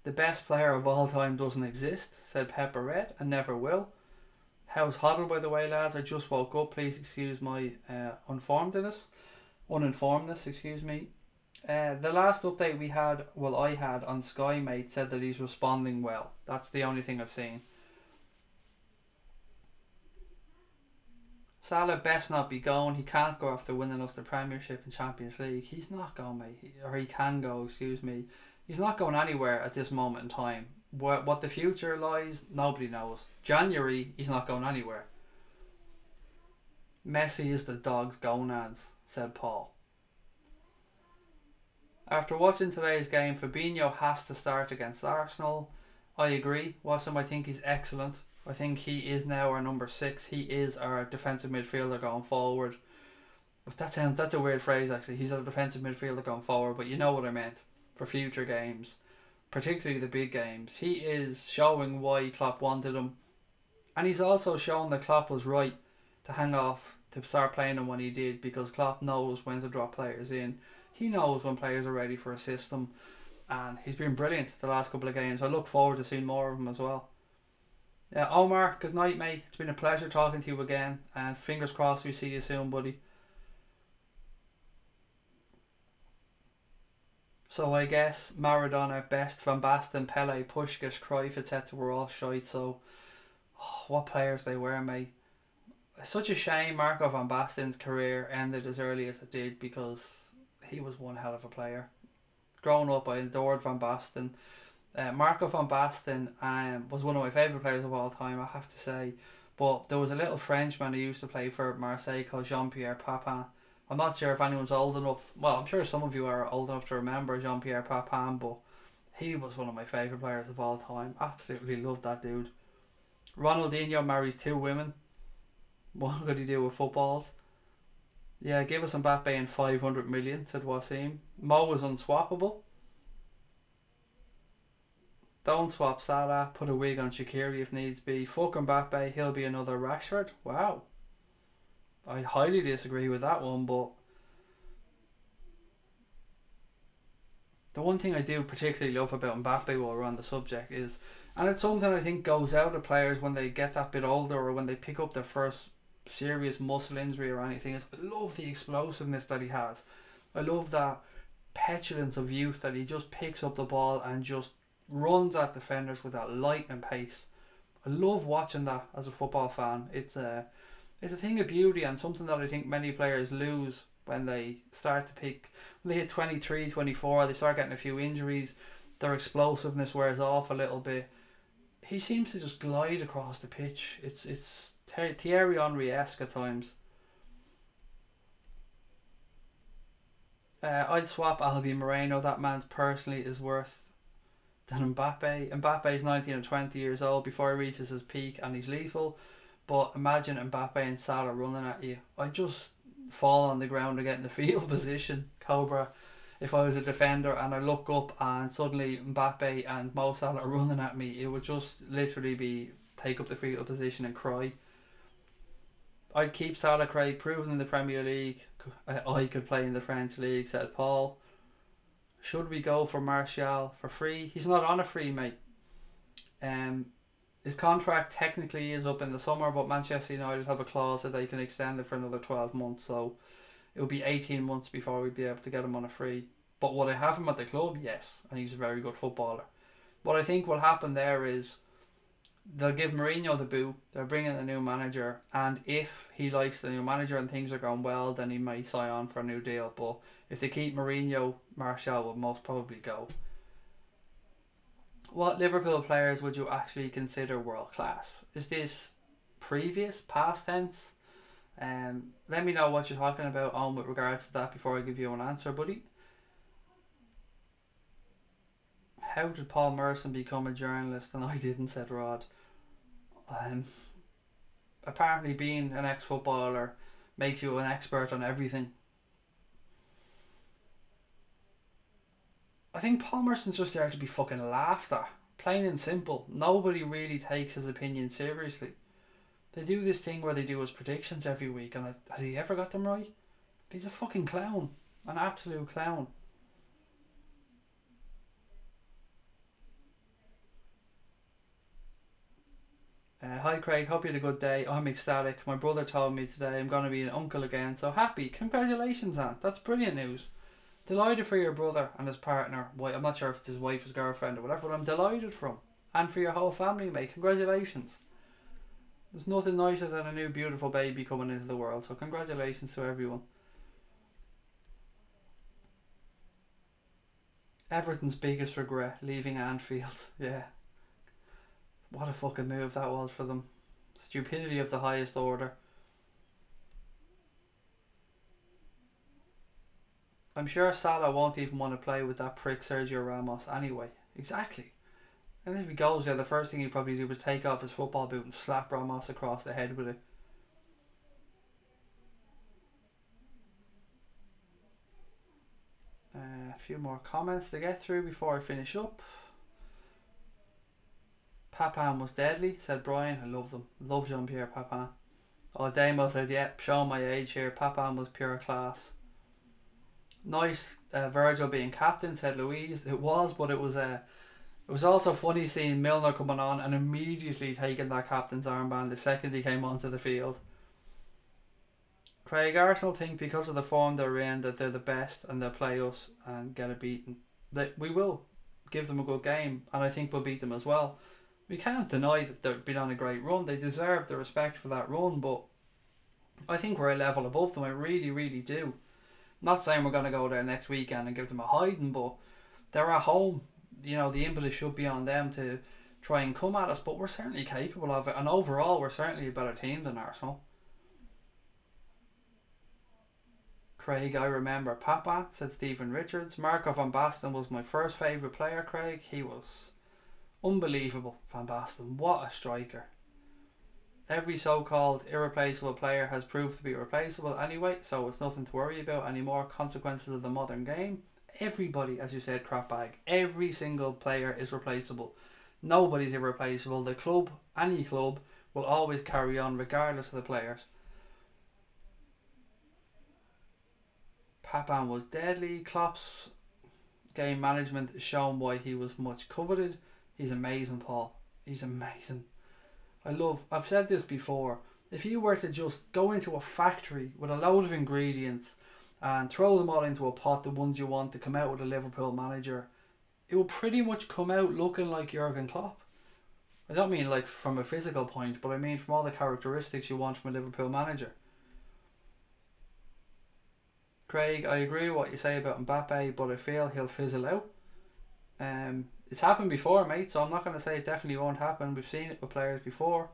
The best player of all time doesn't exist, said Pepper Red, and never will. How's Hoddle, by the way, lads? I just woke up. Please excuse my uninformedness, excuse me. The last update we had, I had on Sky, mate, said that he's responding well. That's the only thing I've seen. Salah best not be going. He can't go after winning us the Premiership and Champions League. He's not going, mate. Or he can go, excuse me. He's not going anywhere at this moment in time. What the future lies, nobody knows. January, he's not going anywhere. Messi is the dog's gonads, said Paul. After watching today's game, Fabinho has to start against Arsenal. I agree. Wassam, I think he's excellent. I think he is now our number 6. He is our defensive midfielder going forward. But that's a weird phrase actually. He's our defensive midfielder going forward, but you know what I meant. For future games, particularly the big games. He is showing why Klopp wanted him. And he's also shown that Klopp was right to hang off to start playing him when he did, because Klopp knows when to drop players in. He knows when players are ready for a system, and he's been brilliant the last couple of games. I look forward to seeing more of him as well. Yeah, Omar, good night, mate. It's been a pleasure talking to you again, and fingers crossed we see you soon, buddy. So I guess Maradona, Best, Van Basten, Pele, Puskás, Cruyff, etc. were all shite. So what players they were, mate. It's such a shame Marco Van Basten's career ended as early as it did, because he was one hell of a player. Growing up, I adored Van Basten. Marco Van Basten was one of my favourite players of all time, I have to say. But there was a little Frenchman who used to play for Marseille called Jean-Pierre Papin. I'm not sure if anyone's old enough. Well, I'm sure some of you are old enough to remember Jean-Pierre Papin, but he was one of my favourite players of all time. Absolutely loved that dude. Ronaldinho marries 2 women. What could he do with footballs? Yeah, give us Mbappe and 500 million, said Wasim. Mo is unswappable. Don't swap Salah. Put a wig on Shaqiri if needs be. Fuck Mbappe. He'll be another Rashford. Wow. I highly disagree with that one, but the one thing I do particularly love about Mbappe while we're on the subject is, and it's something I think goes out of players when they get that bit older or when they pick up their first serious muscle injury or anything, is I love the explosiveness that he has. I love that petulance of youth that he just picks up the ball and just runs at defenders with that lightning pace. I love watching that as a football fan. It's a thing of beauty, and something that I think many players lose when they start to pick. When they hit 23, 24, they start getting a few injuries, their explosiveness wears off a little bit. He seems to just glide across the pitch. It's Thierry Henry-esque at times. I'd swap Albi Moreno. That man's personally is worth than Mbappe. Mbappe's 19 or 20 years old before he reaches his peak, and he's lethal. But imagine Mbappe and Salah running at you. I just fall on the ground and get in the field position. Cobra. if I was a defender and I look up and suddenly Mbappe and Mo Salah are running at me, it would just literally be take up the fetal position and cry. I'd keep Salah, Craig, proven in the Premier League. I could play in the French League, said Paul. Should we go for Martial for free? He's not on a free, mate. His contract technically is up in the summer, but Manchester United have a clause that they can extend it for another 12 months, so it will be 18 months before we'd be able to get him on a free. But would I have him at the club? Yes. I think he's a very good footballer. What I think will happen there is they'll give Mourinho the boot, they'll bring in a new manager, and if he likes the new manager and things are going well, then he might sign on for a new deal. But if they keep Mourinho, Martial will most probably go. What Liverpool players would you actually consider world class? Is this previous, past tense? Let me know what you're talking about on with regards to that before I give you an answer, buddy. How did Paul Merson become a journalist and I didn't, said Rod. Apparently being an ex-footballer makes you an expert on everything. I think Paul Merson's just there to be fucking laughed at. Plain and simple. Nobody really takes his opinion seriously. They do this thing where they do his predictions every week, and has he ever got them right? He's a fucking clown. An absolute clown. Hi Craig, hope you had a good day. I'm ecstatic. My brother told me today I'm going to be an uncle again, so happy. Congratulations, Aunt. That's brilliant news. Delighted for your brother and his partner. I'm not sure if it's his wife, his girlfriend or whatever, but I'm delighted for him. And for your whole family, mate. Congratulations. There's nothing nicer than a new beautiful baby coming into the world, so congratulations to everyone. Everton's biggest regret, leaving Anfield. Yeah. What a fucking move that was for them. Stupidity of the highest order. I'm sure Salah won't even want to play with that prick Sergio Ramos anyway. Exactly. And if he goes there, the first thing he'd probably do was take off his football boot and slap Ramos across the head with it. A few more comments to get through before I finish up. Papin was deadly, said Brian. I love them. Love Jean-Pierre Papin. Oh, Damo said, yep, showing my age here. Papin was pure class. Nice Virgil being captain, said Louise. It was, but it was also funny seeing Milner coming on and immediately taking that captain's armband the second he came onto the field. Craig, Arsenal think because of the form they're in that they're the best and they'll play us and get it beaten. We will give them a good game and I think we'll beat them as well. We can't deny that they've been on a great run. They deserve the respect for that run, but I think we're a level above them. I really, really do. Not saying we're going to go there next weekend and give them a hiding, but they're at home. You know, the impetus should be on them to try and come at us, but we're certainly capable of it. And overall, we're certainly a better team than Arsenal. Craig, I remember Papa, said Stephen Richards. Marco van Basten was my first favourite player, Craig. He was unbelievable, Van Basten. What a striker. Every so-called irreplaceable player has proved to be replaceable anyway, so it's nothing to worry about anymore. Consequences of the modern game. Everybody, as you said, crapbag. Every single player is replaceable. Nobody's irreplaceable. The club, any club, will always carry on regardless of the players. Papin was deadly. Klopp's game management is shown why he was much coveted. He's amazing, Paul. He's amazing. I've said this before, if you were to just go into a factory with a load of ingredients and throw them all into a pot, the ones you want to come out with a Liverpool manager, it will pretty much come out looking like Jurgen Klopp. I don't mean like from a physical point, but I mean from all the characteristics you want from a Liverpool manager. Craig, I agree with what you say about Mbappe, but I feel he'll fizzle out. It's happened before, mate, so I'm not going to say it definitely won't happen. We've seen it with players before.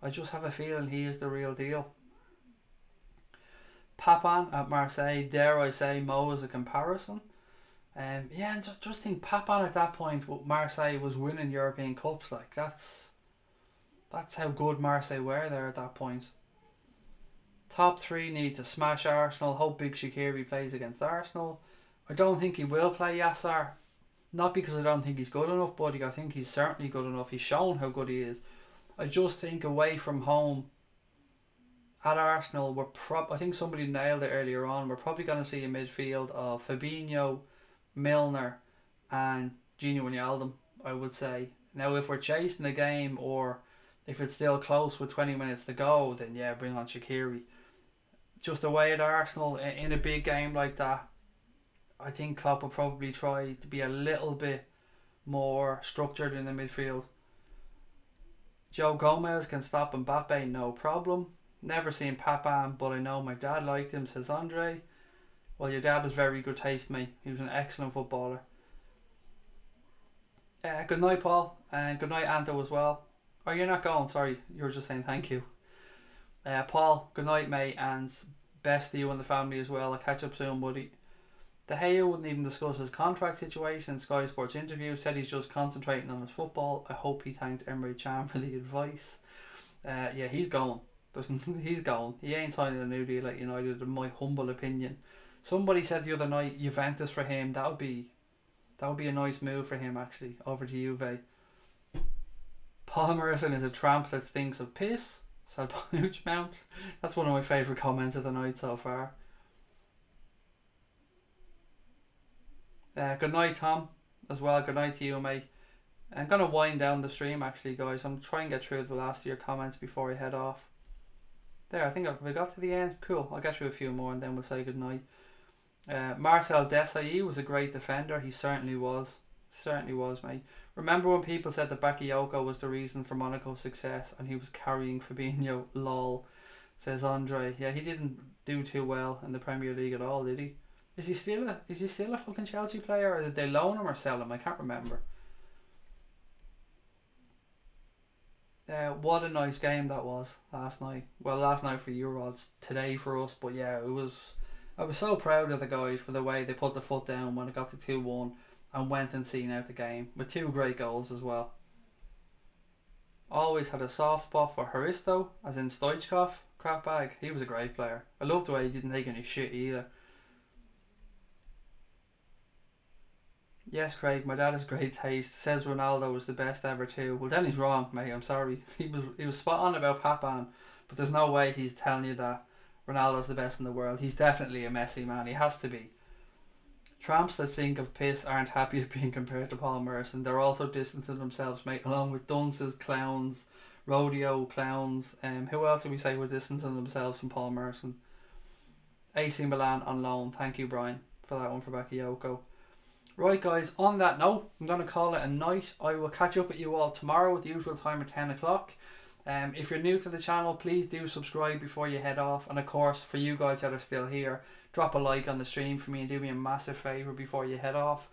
I just have a feeling he is the real deal. Papin at Marseille, dare I say Mo as a comparison. Yeah, and just think Papin at that point with Marseille was winning European Cups. Like that's how good Marseille were there at that point. Top three need to smash Arsenal. Hope Big Shaqiri plays against Arsenal. I don't think he will play Yassar. Not because I don't think he's good enough, buddy. I think he's certainly good enough. He's shown how good he is. I just think away from home at Arsenal, I think somebody nailed it earlier on. We're probably going to see a midfield of Fabinho, Milner, and Gino Wijnaldum, I would say. Now, if we're chasing the game or if it's still close with 20 minutes to go, then yeah, bring on Shaqiri. Just away at Arsenal in a big game like that, I think Klopp will probably try to be a little bit more structured in the midfield. Joe Gomez can stop Mbappe, no problem. Never seen Papan, but I know my dad liked him, says Andre. Well, your dad has very good taste, mate. He was an excellent footballer. Good night, Paul. And good night, Anto, as well. Oh, you're not going, sorry. You were just saying thank you. Paul, good night, mate. And best to you and the family as well. I'll catch up soon, buddy. De Gea wouldn't even discuss his contract situation in Sky Sports interview. Said he's just concentrating on his football. I hope he thanked Emre Can for the advice. Yeah, he's going. He's going. He ain't signing a new deal at United, in my humble opinion. Somebody said the other night Juventus for him. That would be a nice move for him, actually, over to Juve. Paul Merson is a tramp that stinks of piss, said Panuch Mount. That's one of my favourite comments of the night so far. Good night, Tom, as well. Good night to you, mate. I'm going to wind down the stream, actually, guys. I'm trying to get through the last of your comments before I head off. There, I think we got to the end. Cool, I'll get through a few more and then we'll say goodnight. Marcel Desailly was a great defender. He certainly was. Certainly was, mate. Remember when people said that Bakayoko was the reason for Monaco's success and he was carrying Fabinho? Lol, says Andre. Yeah, he didn't do too well in the Premier League at all, did he? Is he still a fucking Chelsea player, or did they loan him or sell him? I can't remember. What a nice game that was last night. Well, last night for you rods, today for us. But yeah, I was so proud of the guys for the way they put the foot down when it got to 2-1 and went and seen out the game with 2 great goals as well. Always had a soft spot for Haristo, as in Stoichkov. Crap bag. He was a great player. I loved the way he didn't take any shit either. Yes, Craig, my dad has great taste. Says Ronaldo was the best ever too. Well, then he's wrong, mate. I'm sorry. He was spot on about Papan, but there's no way he's telling you that Ronaldo's the best in the world. He's definitely a Messi man. He has to be. Tramps that sink of piss aren't happy at being compared to Paul Merson. They're also distancing themselves, mate, along with dunces, clowns, rodeo clowns. Who else do we say were distancing themselves from Paul Merson? AC Milan on loan. Thank you, Brian, for that one for Bakayoko. Right, guys, on that note, I'm going to call it a night. I will catch up with you all tomorrow at the usual time at 10 o'clock. If you're new to the channel, please do subscribe before you head off. And of course, for you guys that are still here, drop a like on the stream for me and do me a massive favour before you head off.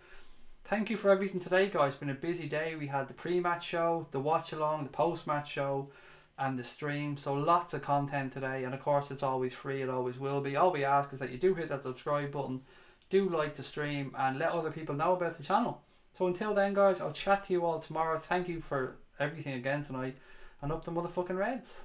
Thank you for everything today, guys. It's been a busy day. We had the pre-match show, the watch-along, the post-match show, and the stream. So lots of content today. And of course, it's always free. It always will be. All we ask is that you do hit that subscribe button. Do like the stream and let other people know about the channel. So until then, guys, I'll chat to you all tomorrow. Thank you for everything again tonight, and up the motherfucking Reds.